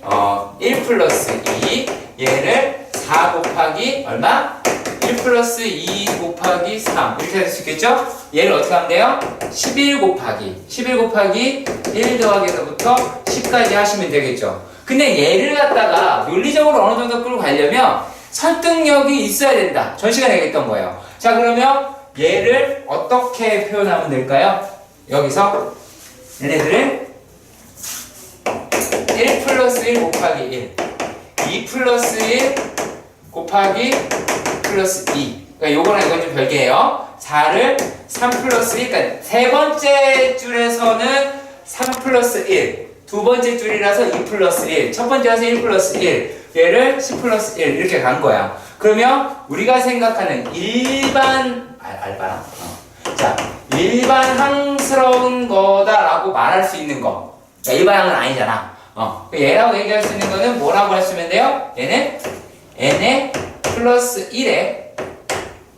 1 플러스 2, 얘를 4 곱하기 얼마? 1 플러스 2 곱하기 3 이렇게 할 수 있겠죠? 얘를 어떻게 하면 돼요? 11 곱하기 1 더하기에서부터 10까지 하시면 되겠죠. 근데 얘를 갖다가 논리적으로 어느 정도 끌고 가려면 설득력이 있어야 된다. 전 시간에 얘기했던 거예요. 자, 그러면 얘를 어떻게 표현하면 될까요? 여기서 얘네들은 1 플러스 1 곱하기 1, 2 플러스 1 곱하기 플러스 2. 그러니까 요거랑 이건 좀 별개예요. 4를 3 플러스 1, 그러니까 세 번째 줄에서는 3 플러스 1, 두 번째 줄이라서 2 플러스 1, 첫 번째라서 1 플러스 1, 얘를 10 플러스 1 이렇게 간 거야. 그러면 우리가 생각하는 자, 일반항스러운 거다라고 말할 수 있는 거. 자, 일반항은 아니잖아. 얘라고 얘기할 수 있는 거는 뭐라고 할 수 있면 돼요? 얘는 n의 플러스 1에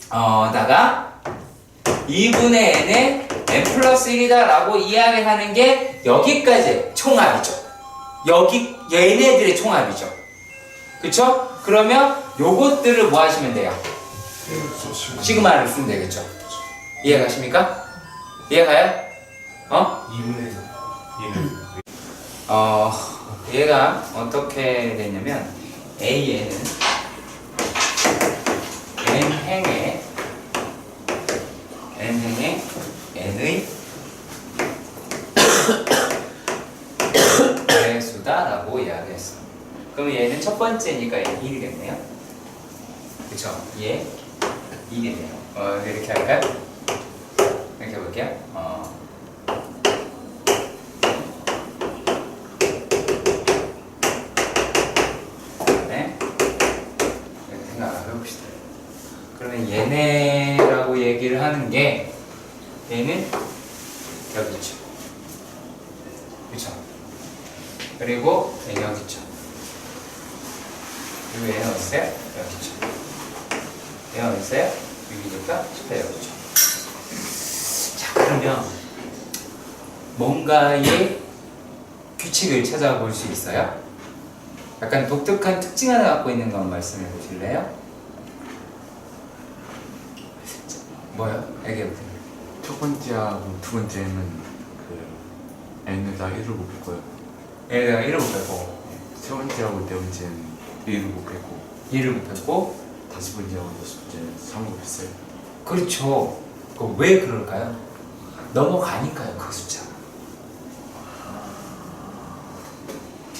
다가 2분의 n의 n 플러스 1이다 라고 이야기하는 게 여기까지 총합이죠. 얘네들의 총합이죠. 그쵸? 그러면 요것들을 뭐 하시면 돼요? 시그마를 쓰면 되겠죠. 이해가십니까? 이해가요? 2분의 1은 얘가 어떻게 되냐면 A에는 n행의 n의 배수다라고 이야기했어. 그럼 얘는 첫 번째니까 얘는 1이겠네요. 그쵸? 얘 1이네요. 이렇게 할까요? 이렇게 해볼게요. 네. 이렇게 생각을 해봅시다. 그러면 얘네라고 얘기를 하는 게 얘는 여기 있죠. 그쵸? 그리고 얘는 여기 있죠. 그리고 얘는 어디 있어요? 여기 있죠. 얘는 어디 있어요? 6이니까 18 여기 있죠. 자, 그러면 뭔가의 규칙을 찾아볼 수 있어요? 약간 독특한 특징 하나 갖고 있는 건 말씀해 보실래요? 뭐요? 얘기해보세요. 첫 번째하고 두 번째는 그 n에다 1을 곱했고요. 얘가 1을 곱했고 세 번째하고 네 번째는 1을 곱했고 2를 곱했고 다섯 번째하고 여섯 번째는 3을 곱했어요. 그렇죠. 왜 그럴까요? 넘어가니까요. 그 숫자가.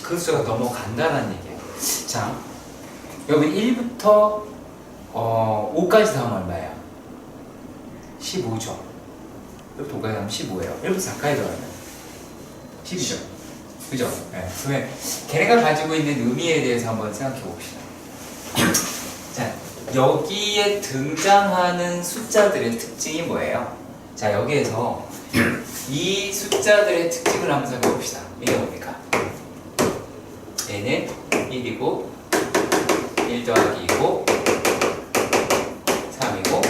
그 숫자가 넘어간다는 얘기예요. 자, 여기 1부터 5까지 더하면 얼마예요? 15죠. 1부터 5까지 더하면 15예요. 1부터 4까지 더하면 12죠. 그죠? 네. 그러면 걔네가 가지고 있는 의미에 대해서 한번 생각해 봅시다. 자, 여기에 등장하는 숫자들의 특징이 뭐예요? 자, 여기에서 이 숫자들의 특징을 한번 생각해 봅시다. 이게 뭡니까? 얘는 1이고 1 더하기 2고 3이고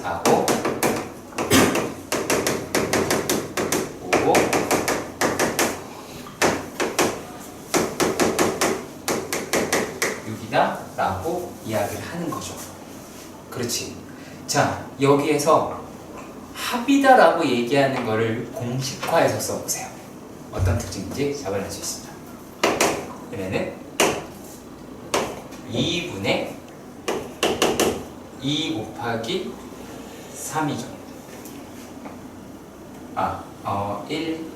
4고 5고 6이다 라고 이야기를 하는 거죠. 그렇지. 자, 여기에서 합이다라고 얘기하는 거를 공식화해서 써보세요. 어떤 특징인지 잡아낼 수 있습니다. 얘네는 2분의 2 곱하기 3이죠. 1,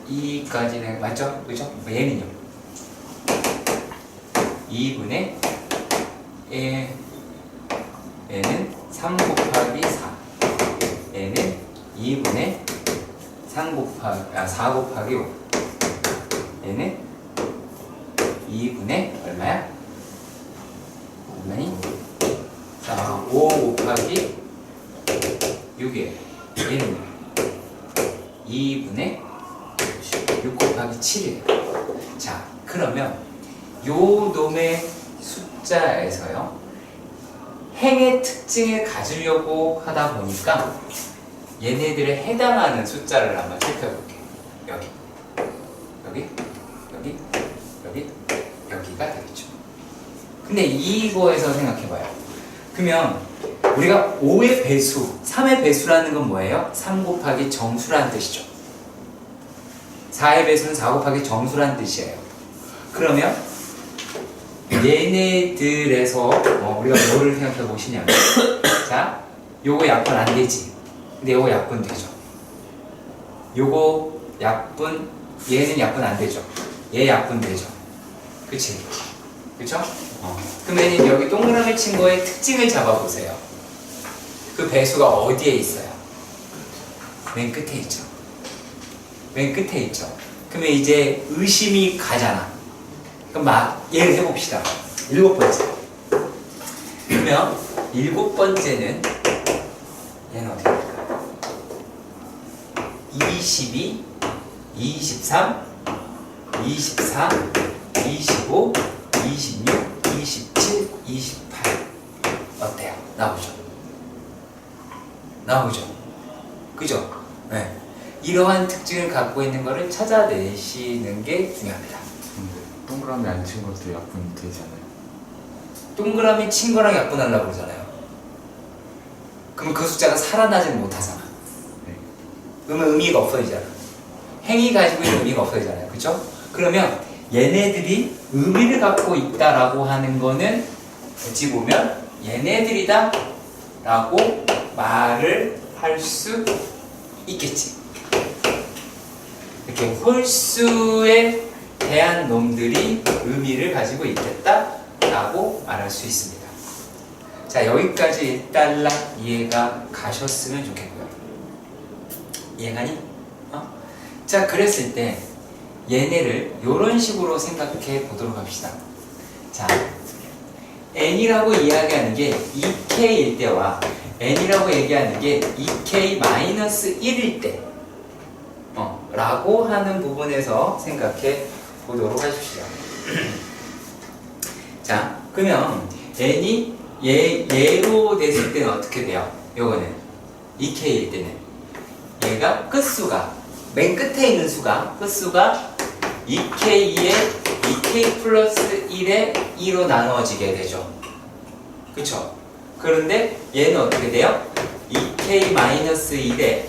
2까지는 맞죠? 그죠? 얘는요. 2분의 얘는 3 곱하기 4. 얘는 2분의 4 곱하기 5. 얘는 2분의 얼마야? 얼마니? 5 곱하기 6이에요. 얘는 2분의 6 곱하기 7이에요. 자, 그러면 요 놈의 숫자에서요, 행의 특징을 가지려고 하다 보니까 얘네들에 해당하는 숫자를 한번 살펴볼게요. 여기가 되겠죠. 근데 이거에서 생각해봐요. 그러면 우리가 5의 배수, 3의 배수라는 건 뭐예요? 3 곱하기 정수라는 뜻이죠. 4의 배수는 4 곱하기 정수라는 뜻이에요. 그러면 얘네들에서 우리가 뭐를 생각해 보시냐면, 자, 요거 약분 안 되지. 근데 요거 약분 되죠. 요거 약분, 얘는 약분 안 되죠. 얘 약분 되죠. 그치? 그쵸? 그러면 여기 동그라미 친 거의 특징을 잡아보세요. 그 배수가 어디에 있어요? 맨 끝에 있죠. 맨 끝에 있죠. 그러면 이제 의심이 가잖아. 그럼 얘를 해봅시다. 7번째. 그러면 7번째는 얘는 어떻게 될까요? 22, 23, 24, 25, 26, 27, 28. 어때요? 나오죠? 그죠? 네. 이러한 특징을 갖고 있는 거를 찾아내시는 게 중요합니다. 동그라미 안 친 것도 약분 되지 않아요? 동그라미 친 거랑 약분하려고 그러잖아요. 그럼 그 숫자가 살아나지는 못하잖아. 네. 그러면 의미가 없어지잖아. 행이 가지고 있는 의미가 없어지잖아요. 그죠? 그러면 얘네들이 의미를 갖고 있다라고 하는 거는 어찌 보면 얘네들이다 라고 말을 할 수 있겠지. 이렇게 홀수에 대한 놈들이 의미를 가지고 있겠다 라고 말할 수 있습니다. 자, 여기까지 일단락 이해가 가셨으면 좋겠고요. 이해가니? 자, 그랬을 때 얘네를 이런 식으로 생각해 보도록 합시다. 자, n이라고 이야기하는 게 2k일 때와 n이라고 얘기하는 게 2k-1일 때 라고 하는 부분에서 생각해 보도록 하십시오. 자, 그러면 n이 얘로 됐을 때는 어떻게 돼요? 요거는 2k일 때는 얘가 끝수가 맨 끝에 있는 수가 끝수가 2k에 2k 플러스 1에 2로 나누어지게 되죠. 그쵸? 그런데 얘는 어떻게 돼요? 2k 마이너스 1에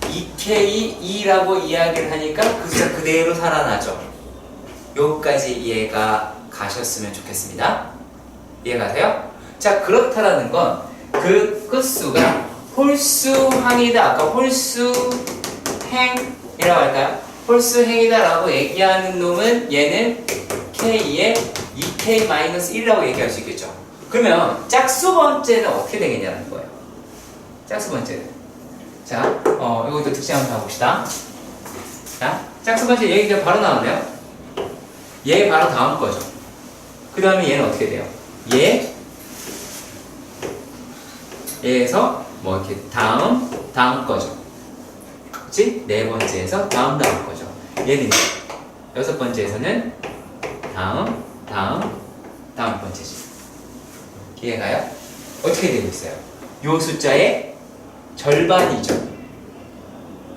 2k 2라고 이야기를 하니까 그 숫자 그대로 살아나죠. 여기까지 이해가 가셨으면 좋겠습니다. 이해가세요? 자, 그렇다라는 건 그 끝수가 홀수항이다. 아까 홀수행이라고 할까요? 홀수행이다라고 얘기하는 놈은 얘는 k에 2k-1이라고 얘기할 수 있겠죠. 그러면 짝수 번째는 어떻게 되겠냐는 거예요. 짝수 번째는. 자, 이것도 특징 한번 봐봅시다. 자, 짝수 번째 얘기가 바로 나왔네요. 얘 바로 다음 거죠. 그 다음에 얘는 어떻게 돼요? 얘에서 뭐 이렇게 다음 거죠. 그치? 네 번째에서 다음 거죠. 얘는 여섯 번째에서는 다음 번째지. 이해가요? 어떻게 되고 있어요? 요 숫자의 절반이죠.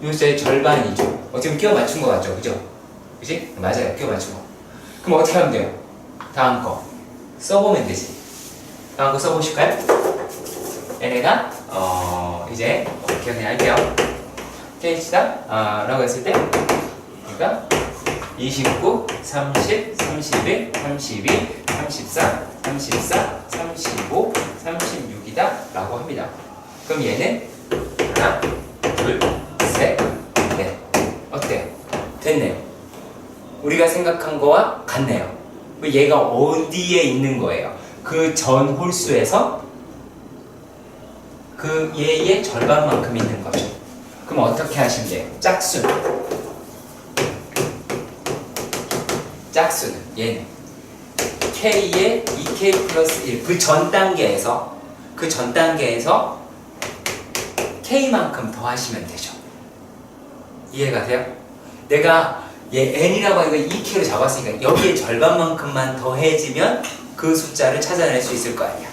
요 숫자의 절반이죠. 어떻게 보면 끼워 맞춘 거 같죠? 그죠? 그치? 맞아요. 끼워 맞춘 거. 그럼 어떻게 하면 돼요? 다음 거 써보면 되지. 다음 거 써보실까요? 얘네가 이제 기억해 할게요. K 치다 라고 했을 때 그러니까 29, 30, 31, 32, 34, 34, 35, 36이다 라고 합니다. 그럼 얘는 하나, 둘, 셋, 넷. 어때요? 됐네요. 우리가 생각한 거와 같네요. 얘가 어디에 있는 거예요? 그 전 홀수에서 그 얘의 절반만큼 있는 거죠. 그럼 어떻게 하시면 돼요? 짝수는 얘는 K의 2K 플러스 1 그 전 단계에서 K만큼 더 하시면 되죠. 이해가세요? 내가 얘 N이라고 하는 거 2K로 잡았으니까 여기에 절반만큼만 더해지면 그 숫자를 찾아낼 수 있을 거 아니야.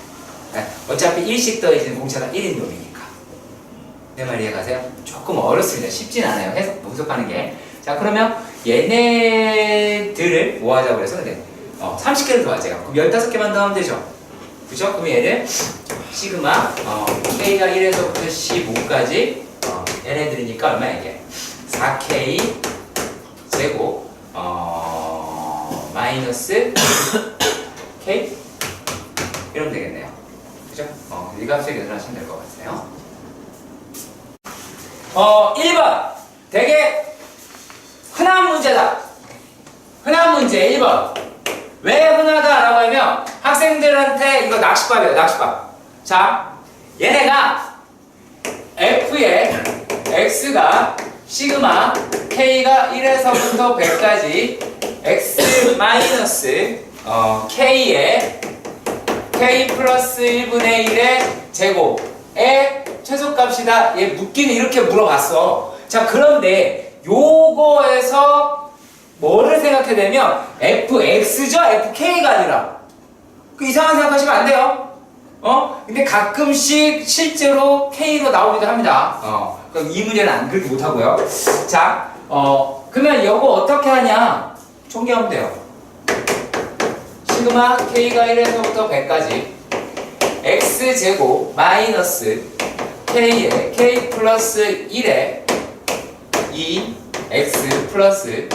어차피 1씩 더해지는 공차가 1인 놈이니까. 내 말 이해가세요? 조금 어렵습니다. 쉽진 않아요. 분석하는 게. 자, 그러면 얘네들을 뭐 하자고 그래서 근데 30개를 더 하세요. 그럼 15개만 더 하면 되죠. 그죠? 그럼 얘를 시그마 K가 1에서부터 15까지 얘네들이니까 얼마야 이게? 4K 제곱 마이너스 K 이러면 되겠네요. 그죠? 이 값을 계산하시면 될 것 같아요. 1번 되게 흔한 문제다. 흔한 문제 1번. 왜 흔하다라고 하면 학생들한테 이거 낚시밥이에요. 낚시밥. 자, 얘네가 F의 X가 시그마 K가 1에서부터 100까지 X 마이너스 K의 K 플러스 1분의 1의 제곱의 최소값이다. 얘 묻기는 이렇게 물어봤어. 자, 그런데 요거에서 뭐를 생각해야 되면 fx죠? fk가 아니라 그 이상한 생각하시면 안 돼요. 근데 가끔씩 실제로 k로 나오기도 합니다. 그럼 이 문제는 안 그렇게 못하고요. 자, 그러면 요거 어떻게 하냐? 총계하면 돼요. 시그마 k가 1에서부터 100까지 x제곱 마이너스 k의 k 플러스 1의 2x 플러스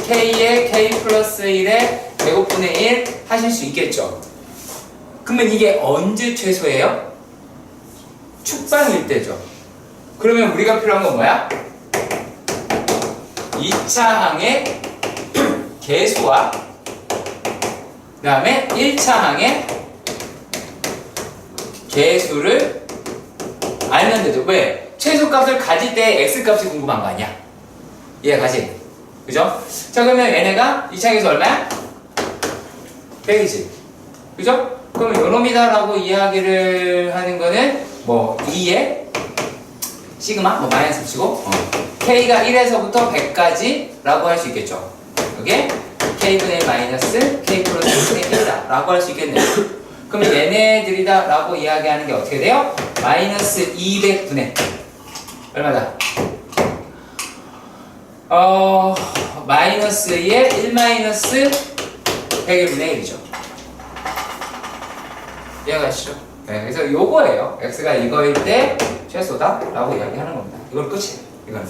k의 k 플러스 1의 제곱분의 1 하실 수 있겠죠. 그러면 이게 언제 최소예요? 축방일 때죠. 그러면 우리가 필요한 건 뭐야? 2차 항의 개수와 그 다음에 1차 항의 개수를 알면 되죠. 왜? 최소값을 가질 때 x값이 궁금한 거 아니야? 이해가지? 그죠? 자, 그러면 얘네가 2차 계수 얼마야? 100이지. 그죠? 그러면 요놈이다라고 이야기를 하는 거는 뭐 2에 시그마 마이너스 치고 k가 1에서부터 100까지 라고 할 수 있겠죠. 이게 k분의 마이너스 k 플러스 1분의 1이다 라고 할 수 있겠네요. 그러면 얘네들이다 라고 이야기하는 게 어떻게 돼요? 마이너스 200분의 얼마다? 마이너스 2에 1 마이너스 100분의 1이죠. 이해가시죠? 네, 그래서 요거예요. x가 이거일 때 최소다 라고 이야기하는 겁니다. 이건 끝이에요. 이건.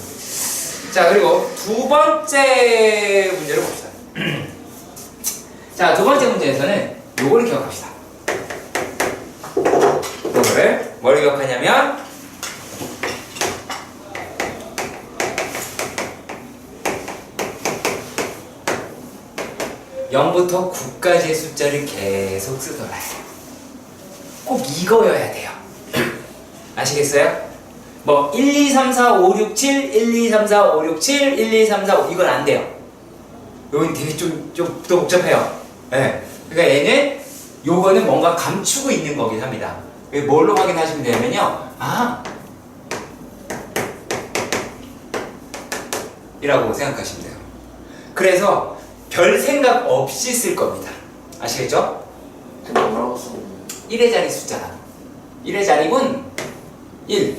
자, 그리고 두 번째 문제를 봅시다. 자, 두 번째 문제에서는 요거를 기억합시다. 요거를 뭘 기억하냐면 0부터 9까지의 숫자를 계속 쓰더라요. 꼭 이거여야 돼요. 아시겠어요? 뭐 1, 2, 3, 4, 5, 6, 7, 1, 2, 3, 4, 5, 6, 7, 1, 2, 3, 4, 5 이건 안 돼요. 이건 되게 좀 더 복잡해요. 네. 그러니까 얘는 요거는 뭔가 감추고 있는 거긴 합니다. 뭘로 확인하시면 되냐면요. 이라고 생각하시면 돼요. 그래서 별 생각 없이 쓸 겁니다. 아시겠죠? 근데 뭐라고 써? 1의 자리 숫자다. 1의 자리군 1,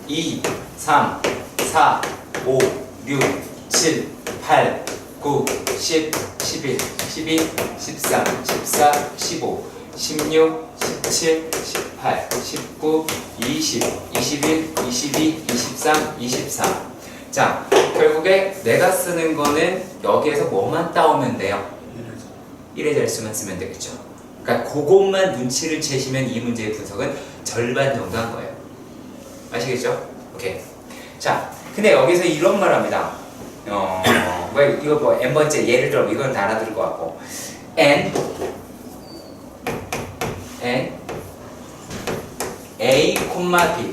2, 3, 4, 5, 6, 7, 8, 9, 10, 11, 12, 13, 14, 15, 16, 17, 18, 19, 20, 21, 22, 23, 24. 자, 결국에 내가 쓰는 거는 여기에서 뭐만 따오면 돼요? 1의 자릿수만 쓰면 되겠죠. 그러니까 그것만 눈치를 채시면 이 문제의 분석은 절반 정도 한 거예요. 아시겠죠? 오케이. 자, 근데 여기서 이런 말 합니다. 이거 뭐 n번째 예를 들어 이건 다 알아들을 것 같고 n a, b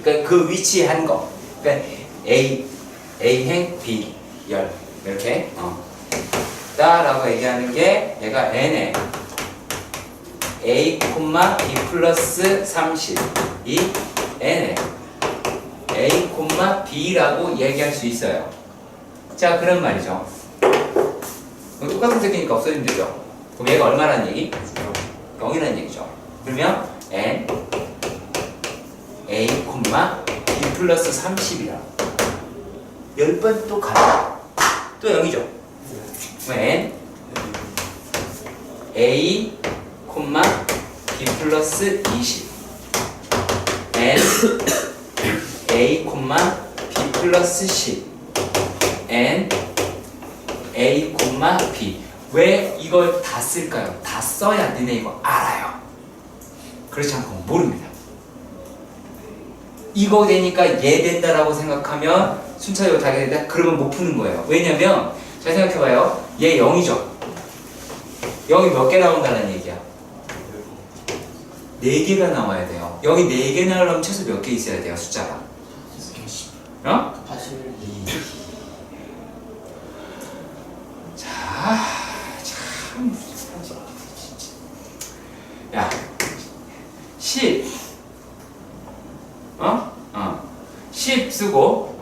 그러니까 그 위치에 한 거. 그러니까 a행 b 열 이렇게 다라고 얘기하는 게 얘가 n에 a, b 플러스 30 이 n에 a, b라고 얘기할 수 있어요. 자, 그런 말이죠. 똑같은 새끼니까 없어지면 되죠. 그럼 얘가 얼마라는 얘기? 0이라는 얘기죠. 그러면 n a, b 플러스 30이라 10번 또 가요. 또 0이죠. 그럼 n a, b 플러스 20 n a, b 플러스 10 n a, b 왜 이걸 다 쓸까요? 다 써야 너네 이거 알아요. 그렇지 않고 모릅니다. 이거 되니까 얘 된다라고 생각하면 순차적으로 다게 된다? 그러면 못 푸는 거예요. 왜냐면 잘 생각해봐요. 얘 0이죠. 0이 몇 개 나온다는 얘기야? 4개가 나와야 돼요. 여기 4개 나오려면 최소 몇 개 있어야 돼요, 숫자가? 어? 82. 자, 참. 야, 10. 10 쓰고,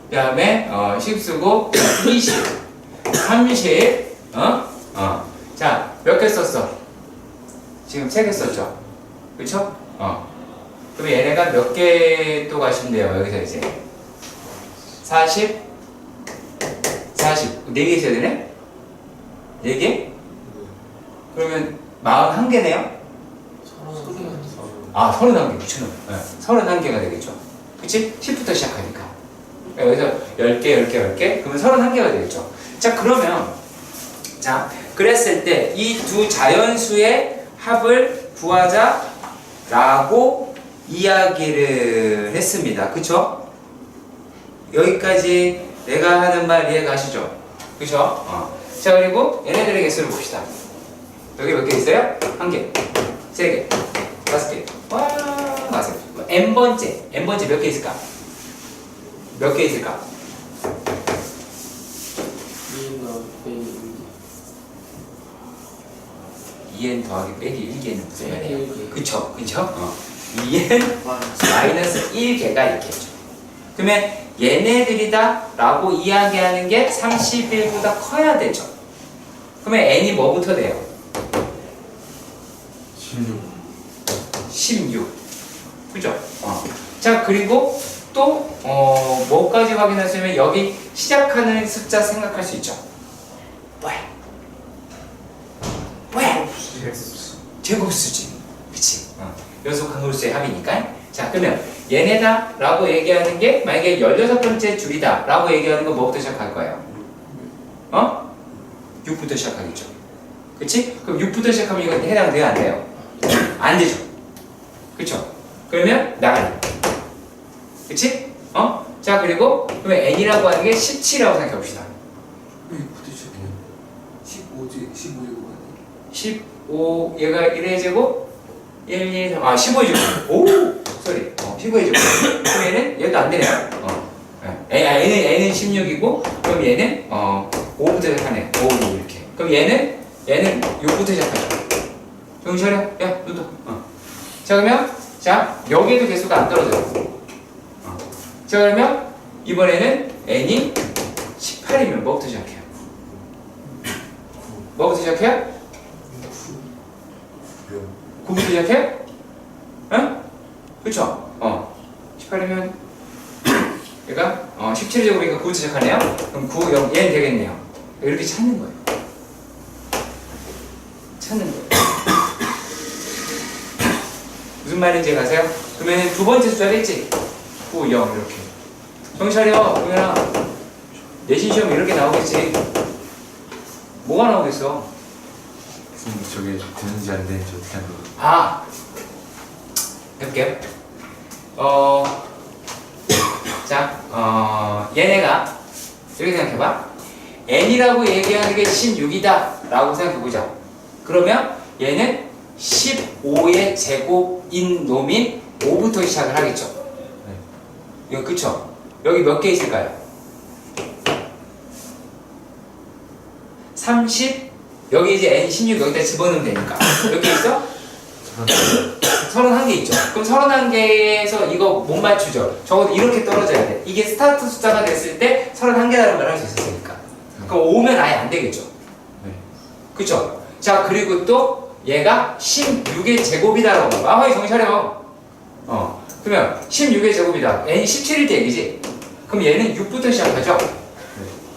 그 다음에, 10 쓰고, 20. 30. 자, 몇 개 썼어? 지금 3개 썼죠? 그쵸? 그럼 얘네가 몇 개 또 가신대요, 여기서 이제. 40, 40. 4개 있어야 되네? 4개? 그러면 41개네요? 31개, 미친놈. 31개가 되겠죠. 그치? 10부터 시작하니까. 여기서 10개, 10개, 10개? 그러면 31개가 되겠죠. 자, 그러면, 자, 그랬을 때 이 두 자연수의 합을 구하자라고 이야기를 했습니다. 그쵸? 여기까지 내가 하는 말 이해 가시죠? 그쵸? 자, 그리고 얘네들의 개수를 봅시다. 여기 몇 개 있어요? 1개, 3개, 5개. 와, 맞아요. n번째 몇 개 있을까? 몇 개 있을까? 2n 더하기 빼기 1개는 무슨 말이에요? 그쵸? 2n 마이너스 1개가 있겠죠. 그러면 얘네들이다 라고 이야기하는 게 31보다 커야 되죠. 그러면 n이 뭐부터 돼요? 16. 그죠? 자, 그리고 또 뭐까지 확인하시면 여기 시작하는 숫자 생각할 수 있죠. 왜? 제곱수지. 그치? 연속 항홀수의 합이니까. 자, 그러면 얘네다 라고 얘기하는 게 만약에 16번째 줄이다 라고 얘기하는 건 뭐부터 시작할 거예요? 6부터 시작하겠죠. 그치? 그럼 6부터 시작하면 이건 해당돼요? 안 돼요? 안 되죠. 그쵸? 그러면 나가리. 그치? 자, 그리고 그러면 n이라고 하는 게 17이라고 생각해 봅시다. 15, 얘가 1의 제곱? 1, 2, 3, 15의 제곱. 오! 소리. 15의 제곱. 그럼 얘는, 얘도 안 되네요. 얘는 16이고, 그럼 얘는, 5부터 시작하네. 5, 6 이렇게. 그럼 얘는 6부터 시작하죠. 정신 차려. 야, 너도. 자, 그러면, 자, 여기에도 개수가 안 떨어져요. 자, 그러면, 이번에는 n이 18이면 뭐부터 시작해요? 뭐부터 시작해요? 9부터 시작해요? 응? 그쵸? 18이면 얘가 17의 제곱이니까 9부터 시작하네요? 그럼 9, 0, 얘는 되겠네요. 이렇게 찾는 거예요. 말인지 가세요? 그러면 두 번째 숫자겠지? 9, 0 이렇게. 정신 차려, 동현아. 내신 시험 이렇게 나오겠지? 뭐가 나오겠어? 선생님 저게 되는지 안 되는지 어떻게 하는 거예요? 아! 해볼게요. 자, 얘네가 이렇게 생각해봐. n이라고 얘기하는 게 16이다 라고 생각해보자. 그러면 얘는 15의 제곱인 놈인 5부터 시작을 하겠죠. 네. 이거 그쵸? 여기 몇 개 있을까요? 30, 여기 이제 n 16 여기다 집어넣으면 되니까 몇 개 있어? 31개 있죠. 그럼 31개에서 이거 못 맞추죠. 적어도 이렇게 떨어져야 돼. 이게 스타트 숫자가 됐을 때 31개라는 걸 할 수 있었으니까. 그럼 5면 아예 안 되겠죠. 네. 그쵸? 자, 그리고 또 얘가 16의 제곱이다라고 봐. 정신 차려. 그러면 16의 제곱이다. n이 17일 때 얘기지? 그럼 얘는 6부터 시작하죠? 네.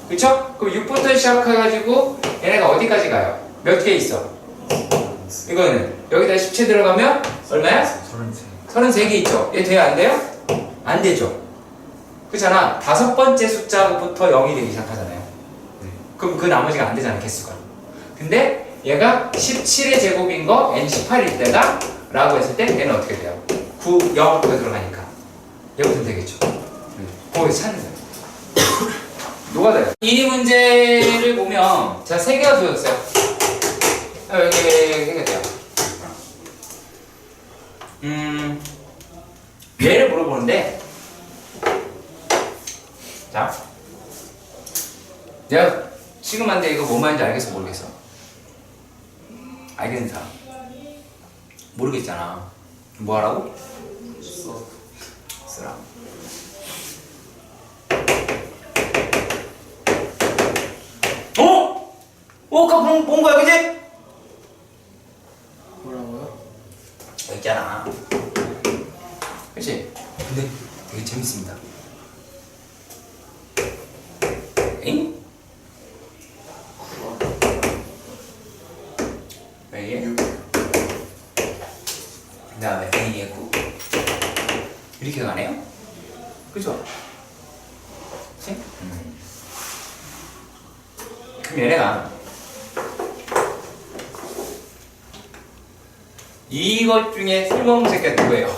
그쵸? 그럼 6부터 시작해가지고 얘네가 어디까지 가요? 몇 개 있어? 이거는 여기다 17 들어가면 얼마야? 33개 있죠? 얘 돼요? 안 돼요? 안 되죠. 그렇잖아. 다섯 번째 숫자부터 0이 되기 시작하잖아요. 네. 그럼 그 나머지가 안 되잖아, 개수가. 근데 얘가 17의 제곱인 거 n 18일 때다 라고 했을 때 얘는 어떻게 돼요? 9, 0가 들어가니까 얘부터 되겠죠. 거기서 찾는 거예요. 노가다요. 이 문제를 보면 자, 3개가 주어졌어요. 여기 생겼대요. 얘를 물어보는데, 자, 내가 시그마인데 이거 뭔 말인지 알겠어, 모르겠어? 알겠는 사람? 모르겠잖아. 뭐 하라고? 쓰라. 아까 본 거야, 그지? 뭐라고요? 여기 있잖아. 그치? 근데 되게 재밌습니다. 엥? A에 6. 그 다음에 A에 9. 이렇게 가네요? 그죠? 그치? 그럼 얘네가 이것 중에 쓸모없는 새끼가 누구예요?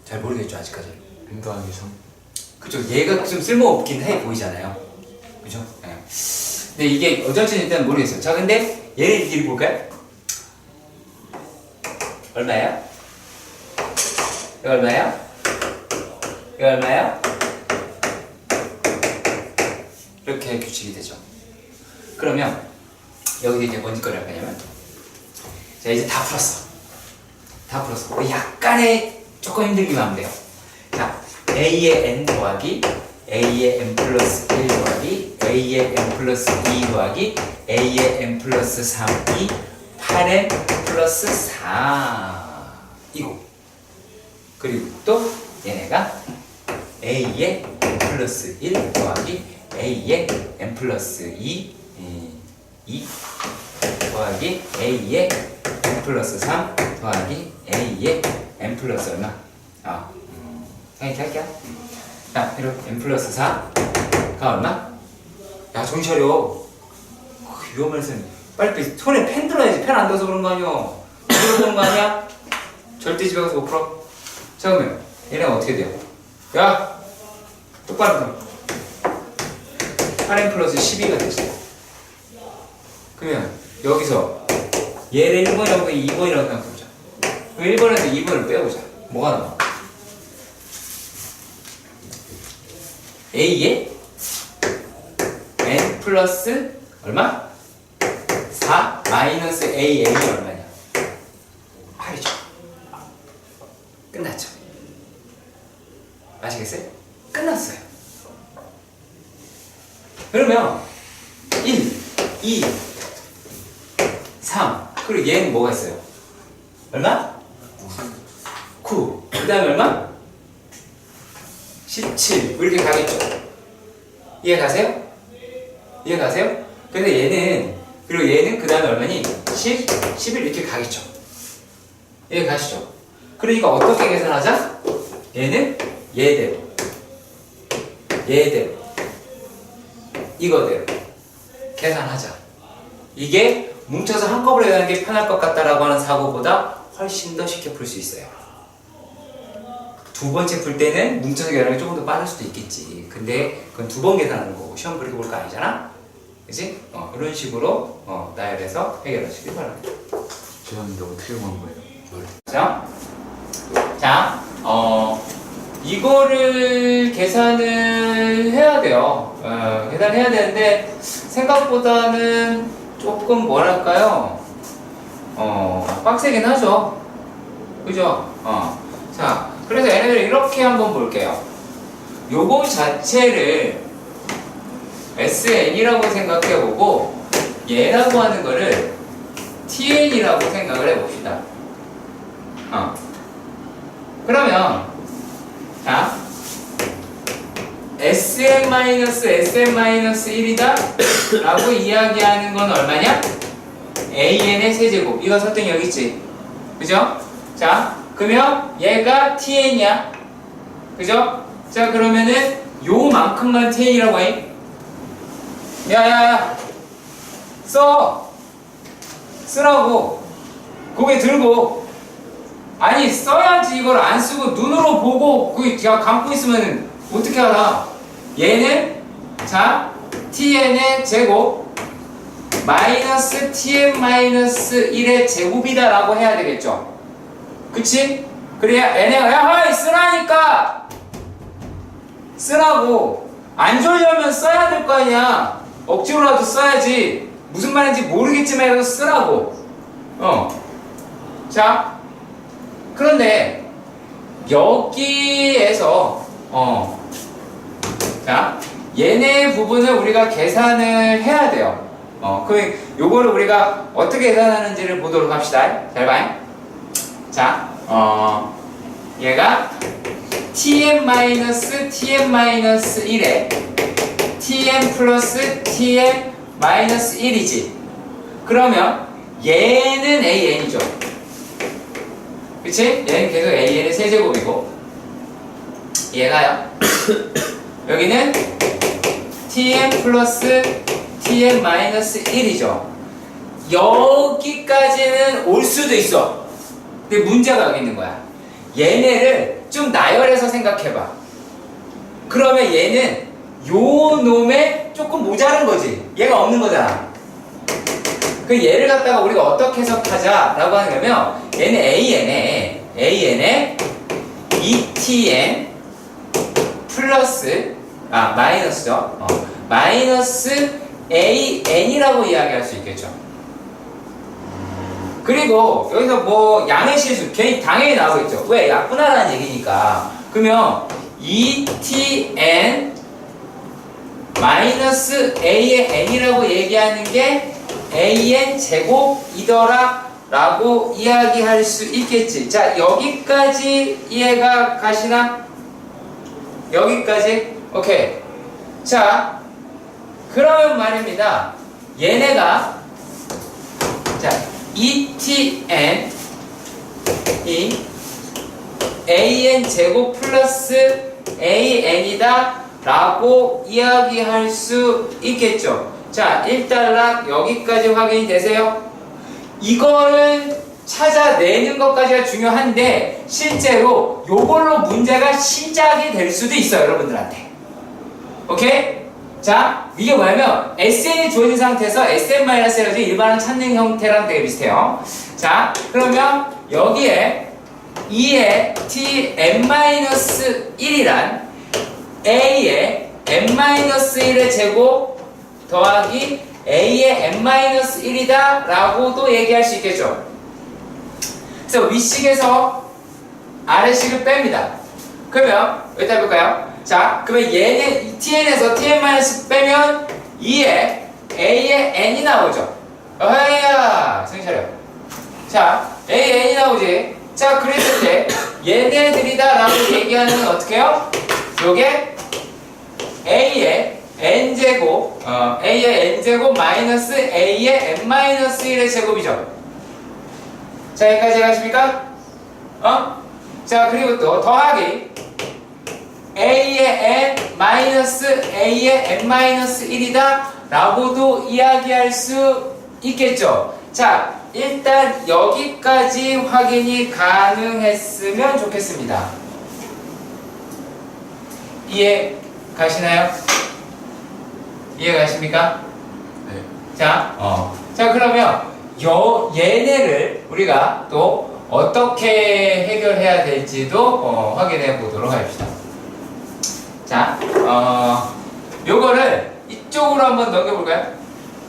잘 모르겠죠, 아직까지. n 더하기 3. 그쵸, 얘가 좀 쓸모없긴 해 보이잖아요. 그죠? 네. 근데 이게 어쩔지 일단 모르겠어요. 자, 근데 얘네들끼리 볼까요? 얼마예요? 이거 얼마예요? 이거 얼마예요? 이렇게 규칙이 되죠. 그러면 여기 이제 뭔 짓거리 할 거냐면, 자, 이제 다 풀었어. 다 풀었어. 약간의 조금 힘들기만 하면 돼요. 자, A의 N 더하기 A의 N 플러스 1 더하기 A의 N 플러스 2 더하기 A의 N 플러스 3이 8N 플러스 4 이고, 그리고 또 얘네가 A의 N 플러스 1 더하기 A의 N 플러스 2 더하기 A의 N 플러스 3 더하기 A의 N 플러스 얼마? 그냥 이렇게 할게요. 자, 이렇게 N 플러스 4가 얼마? 야, 정신 차려. 위험해서 빨리 손에 펜 들어야지. 펜 안 들어서 그런 거 아니야. 그래서 그런 거 아니야? 절대 집에 가서 못 풀어. 자, 그러면 얘네가 어떻게 돼요? 야, 똑바로 풀어. 8N 플러스 12가 되지. 그러면 여기서 얘를 1번이라고 2번이라고 생각해보자. 그럼 1번에서 2번을 빼보자. 뭐가 나와? A에 N 플러스 얼마? 4 마이너스 AN이 얼마냐? 8이죠. 끝났죠. 아시겠어요? 끝났어요. 그러면 1, 2, 3 그리고 얘는 뭐가 있어요? 얼마? 9 그 다음에 얼마? 17 이렇게 가겠죠. 이해 가세요? 이해 가세요? 근데 얘는 그리고 얘는 그 다음에 얼마니? 10, 11 이렇게 가겠죠. 이렇게 가시죠. 그러니까 어떻게 계산하자? 얘는 얘대로, 얘대로, 이거대로 계산하자. 이게 뭉쳐서 한꺼번에 계산하는 게 편할 것 같다라고 하는 사고보다 훨씬 더 쉽게 풀 수 있어요. 두 번째 풀 때는 뭉쳐서 계산하는 게 조금 더 빠를 수도 있겠지. 근데 그건 두 번 계산하는 거고 시험 그렇게 볼 거 아니잖아? 그치? 이런 식으로 나열해서 해결하시길 바랍니다. 죄송한데 어떻게 한 거예요? 자, 이거를 계산을 해야 돼요. 계산해야 되는데 생각보다는 조금 뭐랄까요? 빡세긴 하죠. 그죠? 자, 그래서 얘네들 이렇게 한번 볼게요. 요거 자체를 SN이라고 생각해보고 얘라고 하는 거를 TN이라고 생각을 해봅시다. 그러면 자 SM-SM-1이다 라고 이야기하는 건 얼마냐? AN의 세제곱. 이거 설득 여기 있지? 그죠? 자 그러면 얘가 TN이야. 그죠? 자 그러면은 요만큼만 TN이라고 해. 야야야 쓰라고 고개 들고. 아니 써야지. 이걸 안 쓰고 눈으로 보고 그냥 감고 있으면 어떻게 알아? 얘는 자 tn의 제곱 마이너스 tn 마이너스 1의 제곱이다 라고 해야 되겠죠. 그치? 그래야 얘네가 야 쓰라니까 쓰라고. 안 졸려면 써야 될 거 아니야. 억지로라도 써야지. 무슨 말인지 모르겠지만 쓰라고. 자 그런데 여기에서 자 얘네 부분을 우리가 계산을 해야 돼요. 요거를 우리가 어떻게 계산하는지를 보도록 합시다. 잘 봐요. 자 얘가 tn-tn-1에 tn 플러스 tn-1이지. 그러면 얘는 an이죠. 그치? 얘는 계속 an의 세제곱이고 얘가요 여기는 tn 플러스 tn 마이너스 1이죠. 여기까지는 올 수도 있어. 근데 문제가 여기 있는 거야. 얘네를 좀 나열해서 생각해봐. 그러면 얘는 요 놈에 조금 모자른 거지. 얘가 없는 거잖아. 그 얘를 갖다가 우리가 어떻게 해석하자라고 하는 거면 얘는 AN에 ETN 플러스 마이너스죠. 마이너스 AN이라고 이야기할 수 있겠죠. 그리고 여기서 뭐 양의 실수 당연히 나오겠죠. 왜? 약분하라는 얘기니까. 그러면 ETN 마이너스 A의 N이라고 얘기하는 게 AN 제곱이더라 라고 이야기할 수 있겠지. 자 여기까지 이해가 가시나? 여기까지? 오케이. 자 그러면 말입니다. 얘네가 자 ETN 이 AN 제곱 플러스 AN이다 라고 이야기할 수 있겠죠. 자 일단락 여기까지 확인이 되세요? 이거를 찾아내는 것까지가 중요한데 실제로 요걸로 문제가 시작이 될 수도 있어요 여러분들한테. 오케이? 자 이게 뭐냐면 SN이 주어진 상태에서 SN-1을 일반을 찾는 형태랑 되게 비슷해요. 자 그러면 여기에 2의 tn-1이란 A의 n-1의 제곱 더하기 A의 n-1이다 라고도 얘기할 수 있겠죠. 그래서 윗식에서 아래식을 뺍니다. 그러면 여기다 해볼까요? 자 그러면 얘는 tn에서 tn- 빼면 2의 A의 n이 나오죠. 어헤야 정신 차려. 자 A의 n이 나오지. 자 그랬을 때 얘네들이다 라고 얘기하는 건 어떻게 해요? 요게 A의 n제곱 a의 n제곱 마이너스 a의 n-1의 제곱이죠. 자, 여기까지 가십니까? 자, 그리고 또 더하기 a의 n 마이너스 a의 n-1이다 라고도 이야기할 수 있겠죠. 자, 일단 여기까지 확인이 가능했으면 좋겠습니다. 이해 가시나요? 이해 가십니까? 네. 자, 자, 그러면 얘네를 우리가 또 어떻게 해결해야 될지도 확인해 보도록 합시다. 자, 요거를 이쪽으로 한번 넘겨볼까요?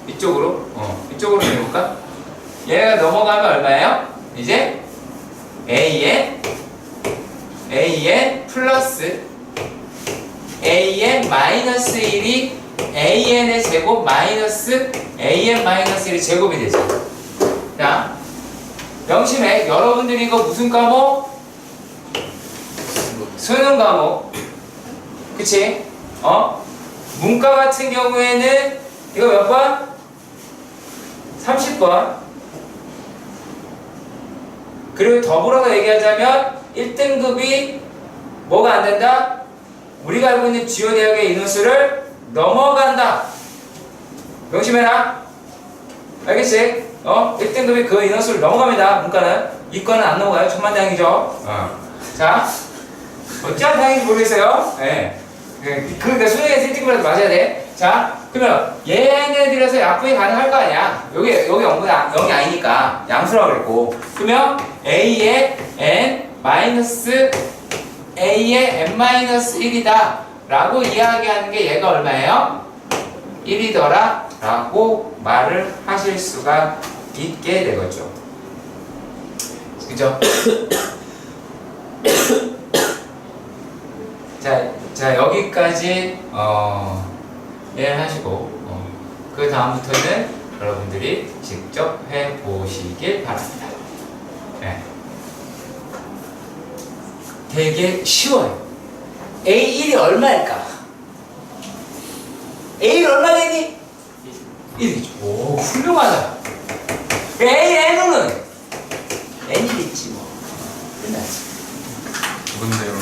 이쪽으로? 이쪽으로 넘겨볼까? 얘가 넘어가면 얼마예요? 이제 an 플러스 an 마이너스 1이 an의 제곱 마이너스 an 마이너스 1의 제곱이 되죠. 자, 명심해. 여러분들이 이거 무슨 과목? 수능 과목. 그치? 문과 같은 경우에는 이거 몇 번? 30번. 그리고 더불어서 얘기하자면 1등급이 뭐가 안 된다? 우리가 알고 있는 주요 대학의 인원수를 넘어간다. 명심해라. 알겠지? 1등급이 그 인원수를 넘어갑니다. 문과는. 이과는 안 넘어가요. 천만다행이죠. 자, 어찌한 다행인지 모르겠어요. 네. 그러니까 수능에서 1등급이라도 맞아야 돼. 자, 그러면 얘네들에서 약분이 가능할 거 아니야. 여기 0이 아니니까 양수라고 그랬고. 그러면 a의 n 마이너스 a의 n-1이다 라고 이야기하는 게 얘가 얼마예요? 1이더라 라고 말을 하실 수가 있게 되겠죠. 그죠? 자, 여기까지 이해하시고 그 다음부터는 여러분들이 직접 해보시길 바랍니다. 네. 되게 쉬워요. A1이 얼마일까? A1 얼마 되니? 1이죠. 오, 훌륭하다. AN은 N1 있지 뭐. 끝났지. 문제는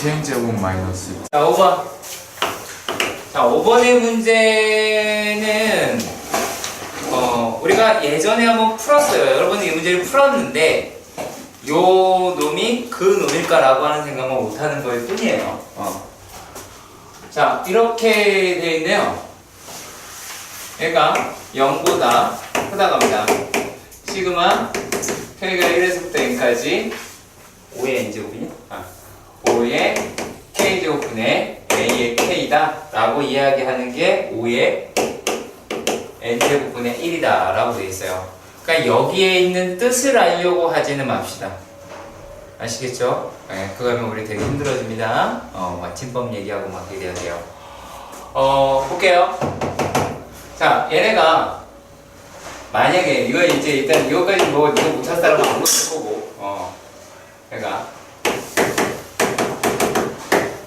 tn제곱 마이너스. 자, 5번. 자, 5번의 문제는 우리가 예전에 한번 풀었어요. 여러분이 이 문제를 풀었는데 요 놈이 그 놈일까라고 하는 생각만 못하는 거일 뿐이에요. 자, 이렇게 되어 있네요. 얘가 0보다 크다 갑니다. 시그마 K가 1에서부터 N까지 5의 N제곱이냐? 5의 K제곱분의 A의 K다 라고 이야기하는 게 5의 N제곱분의 1이다 라고 되어 있어요. 그러니까 여기에 있는 뜻을 알려고 하지는 맙시다. 아시겠죠? 네, 그거 하면 우리 되게 힘들어집니다. 마침법 얘기하고 막 이래야 돼요. 볼게요. 자, 얘네가 만약에 이거 이제 일단 이거까지 뭐 이거 못할 사람은 안 못할 거고, 얘가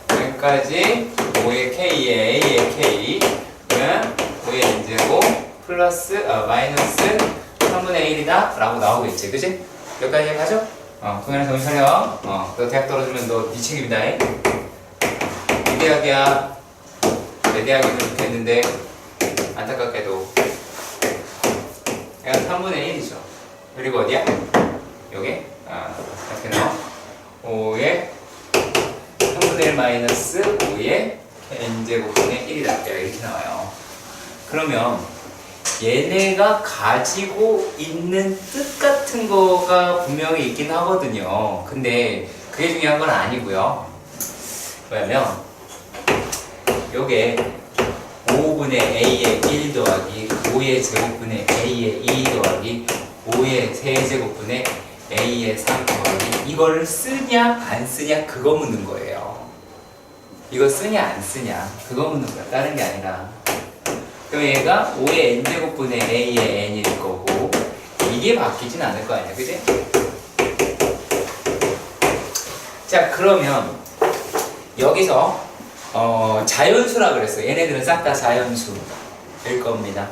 여기까지 5의 K에 A의 K, 그러면 5의 N제곱 플러스 마이너스 3분의 1이다 라고 나오겠지, 그치? 여기까지 가죠? 동현아 정신 차려. 너 대학 떨어지면 너 네 책임이다. 이 대학이야. 내 대학이면 좋겠는데 안타깝게도 얘가 3분의 1이죠. 그리고 어디야? 요게 이렇게 나와. 5의 3분의 1 마이너스 5의 n제곱분의 1이다. 이렇게 나와요. 그러면 얘네가 가지고 있는 뜻 같은 거가 분명히 있긴 하거든요. 근데 그게 중요한 건 아니고요. 왜냐면 요게 5분의 a의 1 더하기 5의 제곱분의 a의 2 더하기 5의 세제곱분의 a의 3 더하기 이거를 쓰냐 안 쓰냐 그거 묻는 거예요. 이거 쓰냐 안 쓰냐 그거 묻는 거야. 다른 게 아니라. 그럼 얘가 5의 n제곱분의 a의 n일 거고 이게 바뀌진 않을 거 아니야, 그지? 자, 그러면 여기서 자연수라 그랬어요. 얘네들은 싹 다 자연수일 겁니다.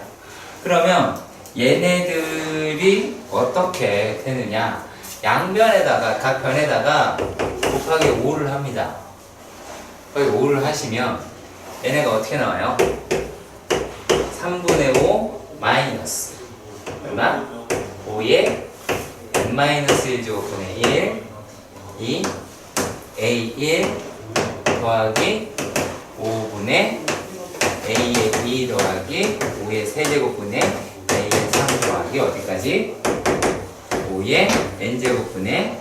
그러면 얘네들이 어떻게 되느냐? 양변에다가 각 변에다가 곱하기 5를 합니다. 곱하기 5를 하시면 얘네가 어떻게 나와요? 3분의 5 마이너스 얼마? 5의 n-1제곱분의 1 2 a1 더하기 5분의 a의 2 더하기 5의 세제곱분의 a의 3 더하기 어디까지? 5의 n제곱분의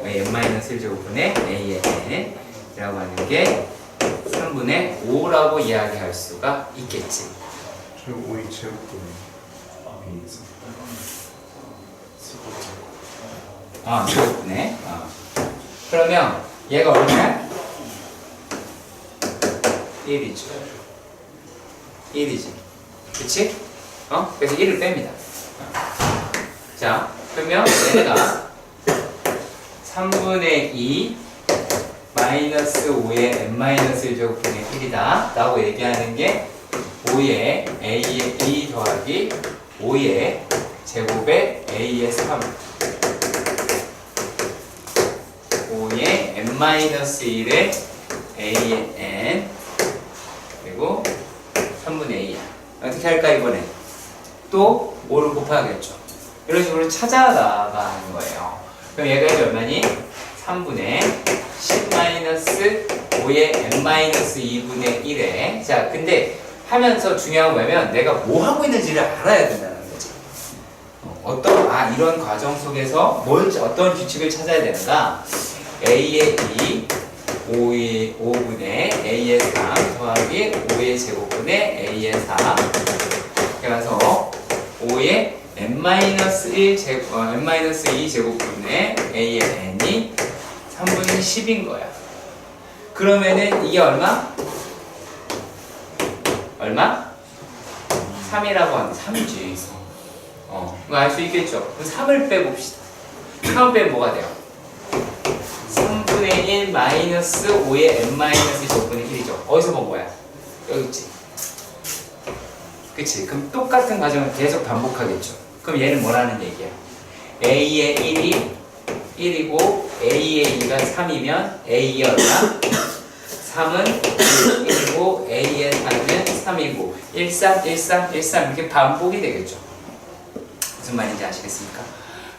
n-1제곱분의 a의 n 이라고 하는 게 3분의 5라고 이야기할 수가 있겠지. 저 5의 제곱분이 제곱분의 그러면 얘가 얼마야? 1이죠. 1이지. 그치? 그래서 1을 뺍니다. 자, 그러면 얘네가 3분의 2 마이너스 5의 n-1제곱분의 1이다 라고 얘기하는 게 5의 a의 2 더하기 5의 제곱의 a의 3 5의 n-1의 a의 n 그리고 3분의 2 어떻게 할까 이번에? 또 5를 곱해야겠죠. 이런 식으로 찾아나가는 거예요. 그럼 얘가 이제 얼마니? 3분의 10-5의 n-2분의 1에 자 근데 하면서 중요한 건 뭐냐면 내가 뭐 하고 있는지를 알아야 된다는 거지. 이런 과정 속에서 어떤 규칙을 찾아야 되는가? a의 2 5분의 a의 3 더하기 5의 제곱분의 a의 4 그래서 5의 n-1 n-2제곱분의 a의 n이 3분의 10인 거야. 그러면은 이게 얼마? 3이라고 하면 3이지. 이거 알 수 있겠죠? 그럼 3을 빼봅시다. 3을 빼면 뭐가 돼요? 3분의 1 마이너스 5의 n-2 제곱분의 1이죠. 어디서 본 거야? 여기 있지. 그치? 그럼 똑같은 과정을 계속 반복하겠죠. 그럼 얘는 뭐라는 얘기야? a의 1이 1이고 a의 2가 3이면 a의 얼마? 3은 1이고 a의 4는 3이고 1, 3, 1, 3, 1, 3 이렇게 반복이 되겠죠. 무슨 말인지 아시겠습니까?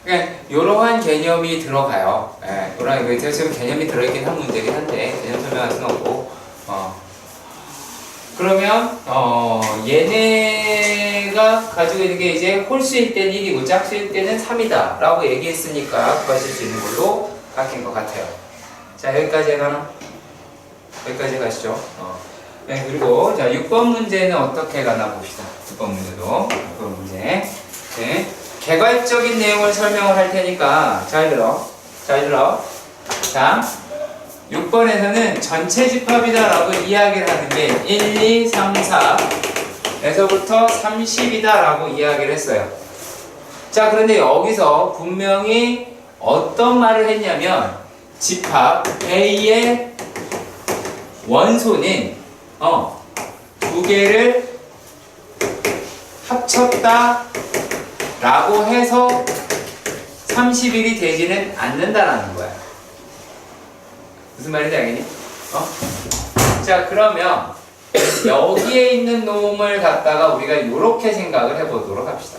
그러니까 이러한 개념이 들어가요. 지금 개념이 들어있긴 한 문제긴 한데 개념 설명할 수는 없고 그러면 얘네가 가지고 있는 게 이제 홀수일 때는 1이고 짝수일 때는 3이다 라고 얘기했으니까 구하실 수 있는 걸로 바뀐 것 같아요. 자 여기까지 해가나? 여기까지 가시죠. 네, 그리고 자 6번 문제는 어떻게 가나 봅시다. 6번 문제도 6번 문제 네, 개괄적인 내용을 설명을 할 테니까 잘 들어. 자 6번에서는 전체 집합이다 라고 이야기를 하는 게 1, 2, 3, 4 에서부터 30이다 라고 이야기를 했어요. 자 그런데 여기서 분명히 어떤 말을 했냐면 집합 A의 원소는 두 개를 합쳤다 라고 해서 30일이 되지는 않는다라는 거야. 무슨 말인지 알겠니? 자 그러면 여기에 있는 놈을 갖다가 우리가 이렇게 생각을 해보도록 합시다.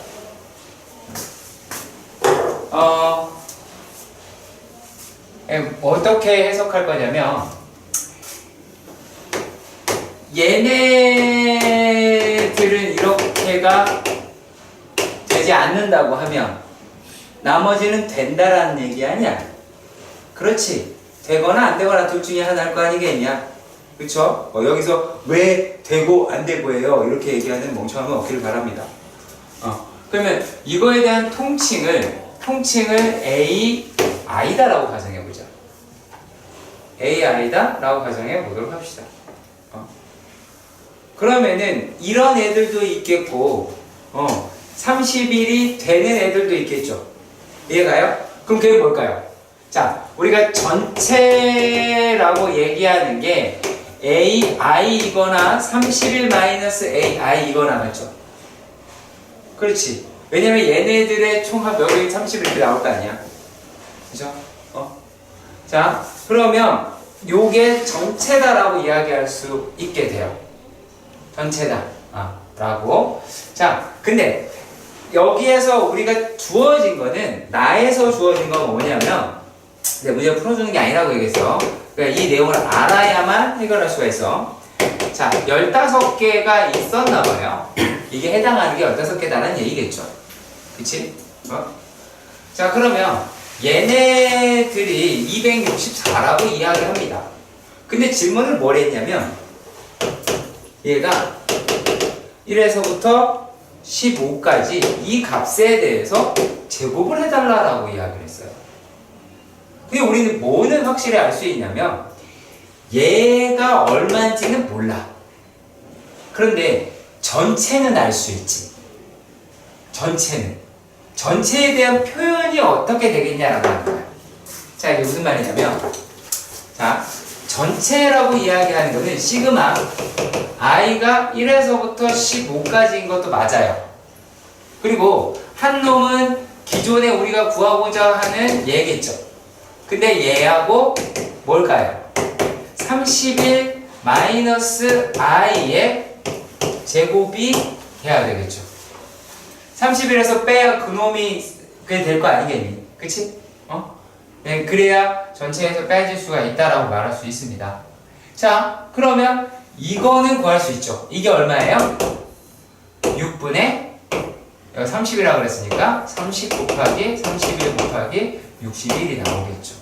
어떻게 해석할 거냐면 얘네들은 이렇게가 되지 않는다고 하면 나머지는 된다라는 얘기 아니야? 그렇지. 되거나 안 되거나 둘 중에 하나일 거 아니겠냐? 그쵸? 여기서 왜 되고 안 되고예요? 이렇게 얘기하는 멍청함은 없기를 바랍니다. 그러면 이거에 대한 통칭을 A, I다라고 가정해보자. A, I다라고 가정해보도록 합시다. 그러면은 이런 애들도 있겠고 30일이 되는 애들도 있겠죠. 이해가요? 그럼 그게 뭘까요? 자, 우리가 전체라고 얘기하는 게 AI이거나 31 마이너스 AI이거나 맞죠? 그렇지. 왜냐면 얘네들의 총합 여기 30 이렇게 나올 거 아니야. 그죠? 자, 그러면 요게 전체다라고 이야기할 수 있게 돼요. 전체다. 라고. 자, 근데 여기에서 우리가 주어진 거는 나에서 주어진 건 뭐냐면 내가 문제 풀어주는 게 아니라고 얘기했어. 그러니까 이 내용을 알아야만 해결할 수가 있어. 자, 15개가 있었나 봐요. 이게 해당하는 게 15개다는 얘기겠죠. 그치? 자, 그러면 얘네들이 264라고 이야기합니다. 근데 질문을 뭘 했냐면 얘가 1에서부터 15까지 이 값에 대해서 제곱을 해달라고 이야기를 했어요. 근데 우리는 뭐는 확실히 알 수 있냐면 얘가 얼마인지는 몰라. 그런데 전체는 알 수 있지. 전체에 대한 표현이 어떻게 되겠냐라고 하는 거야. 자, 이게 무슨 말이냐면 자, 전체라고 이야기하는 거는 시그마 i가 1에서부터 15까지인 것도 맞아요. 그리고 한 놈은 기존에 우리가 구하고자 하는 얘겠죠. 근데 얘하고 뭘까요? 31 마이너스 i의 제곱이 해야 되겠죠. 31에서 빼야 그놈이 그게 될 거 아니겠니? 그치? 네, 그래야 전체에서 빼질 수가 있다라고 말할 수 있습니다. 자, 그러면 이거는 구할 수 있죠. 이게 얼마예요? 6분의 여기 30이라고 그랬으니까 30 곱하기 31 곱하기 61이 나오겠죠.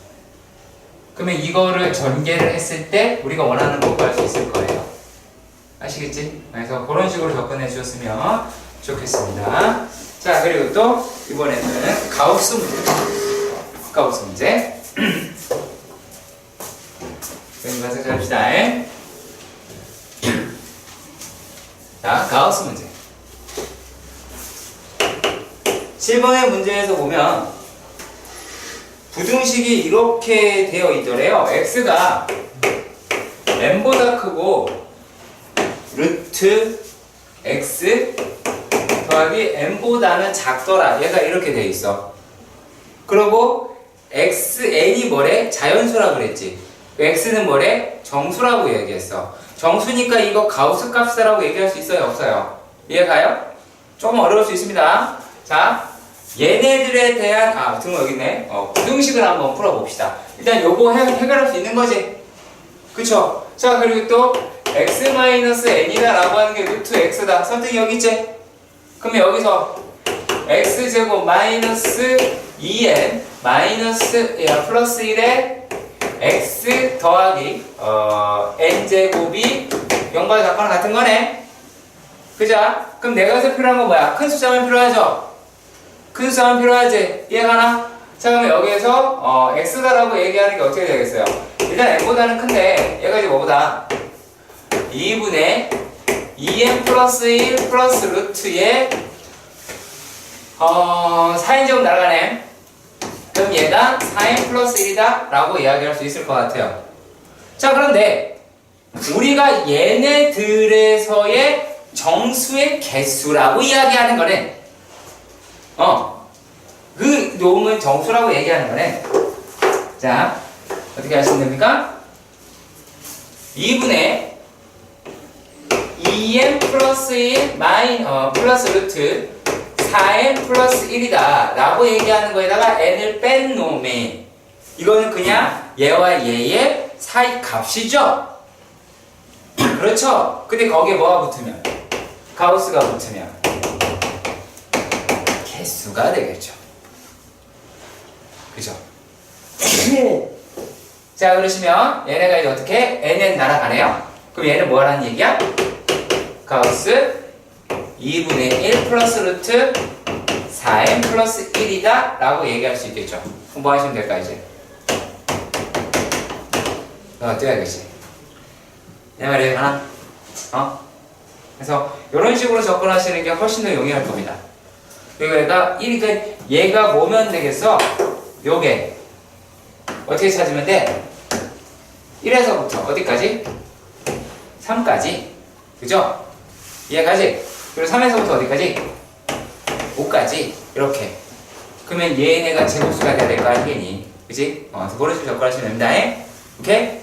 그러면 이거를 전개를 했을 때 우리가 원하는 거 구할 수 있을 거예요. 아시겠지? 그래서 그런 식으로 접근해 주셨으면 좋겠습니다. 자, 그리고 또 이번에는 가우스 문제. 그럼 가서 잡시다. 자, 가우스 문제. 7번의 문제에서 보면 부등식이 이렇게 되어 있더래요. x가 n보다 크고 루트 x 더하기 n보다는 작더라. 얘가 이렇게 되어 있어. 그리고 n이 뭐래? 자연수라고 그랬지. x는 뭐래? 정수라고 얘기했어. 정수니까 이거 가우스 값이라고 얘기할 수 있어요? 없어요? 이해가요? 조금 어려울 수 있습니다. 자, 얘네들에 대한 등호 여기 있네. 부등식을 한번 풀어봅시다. 일단 요거 해결할 수 있는 거지. 그쵸? 자, 그리고 또 x-n이다 라고 하는 게 루트 x다. 선택이 여기 있지? 그럼 여기서 x제곱 마이너스 2n 마이너스 플러스 1에 x 더하기 n제곱이 0과 작거나 같은 거네. 그죠? 그럼 내가 해서 필요한 건 뭐야? 큰 숫자만 필요하죠? 큰 숫자만 필요하지? 이해가나? 자, 그러면 여기에서 x다라고 얘기하는 게 어떻게 되겠어요? 일단 n보다는 큰데 얘가 이제 뭐보다 2분의 2n 플러스 1 플러스 루트에 4n제곱 날아가네. 그럼 얘가 4n 플러스 1이다 라고 이야기할 수 있을 것 같아요. 자, 그런데 우리가 얘네들에서의 정수의 개수라고 이야기하는 거는 그 놈은 정수라고 얘기하는 거는 자, 어떻게 하시면 됩니까? 2분의 2n 플러스 1 플러스 루트 4n 플러스 1이다 라고 얘기하는 거에다가 n을 뺀 놈이 이거는 그냥 얘와 얘의 사이 값이죠? 그렇죠? 근데 거기에 뭐가 붙으면? 가우스가 붙으면 개수가 되겠죠. 그죠? 자, 그러시면 얘네가 이제 어떻게? n은 날아가네요. 그럼 얘는 뭐라는 얘기야? 가우스 2분의 1 플러스 루트 4n 플러스 1이다 라고 얘기할 수 있겠죠. 그럼 뭐 하시면 될까 이제? 뛰어야겠지. 내 말이 하나? 그래서 이런 식으로 접근하시는 게 훨씬 더 용이할 겁니다. 그리고 얘가 뭐면 되겠어? 요게 어떻게 찾으면 돼? 1에서부터 어디까지? 3까지. 그죠? 이해가지? 그리고 3에서부터 어디까지? 5까지. 이렇게. 그러면 얘네가 제곱수가 돼야 될 거 아니겠니? 그지? 그래서 그런 식으로 접근하시면 됩니다. 오케이?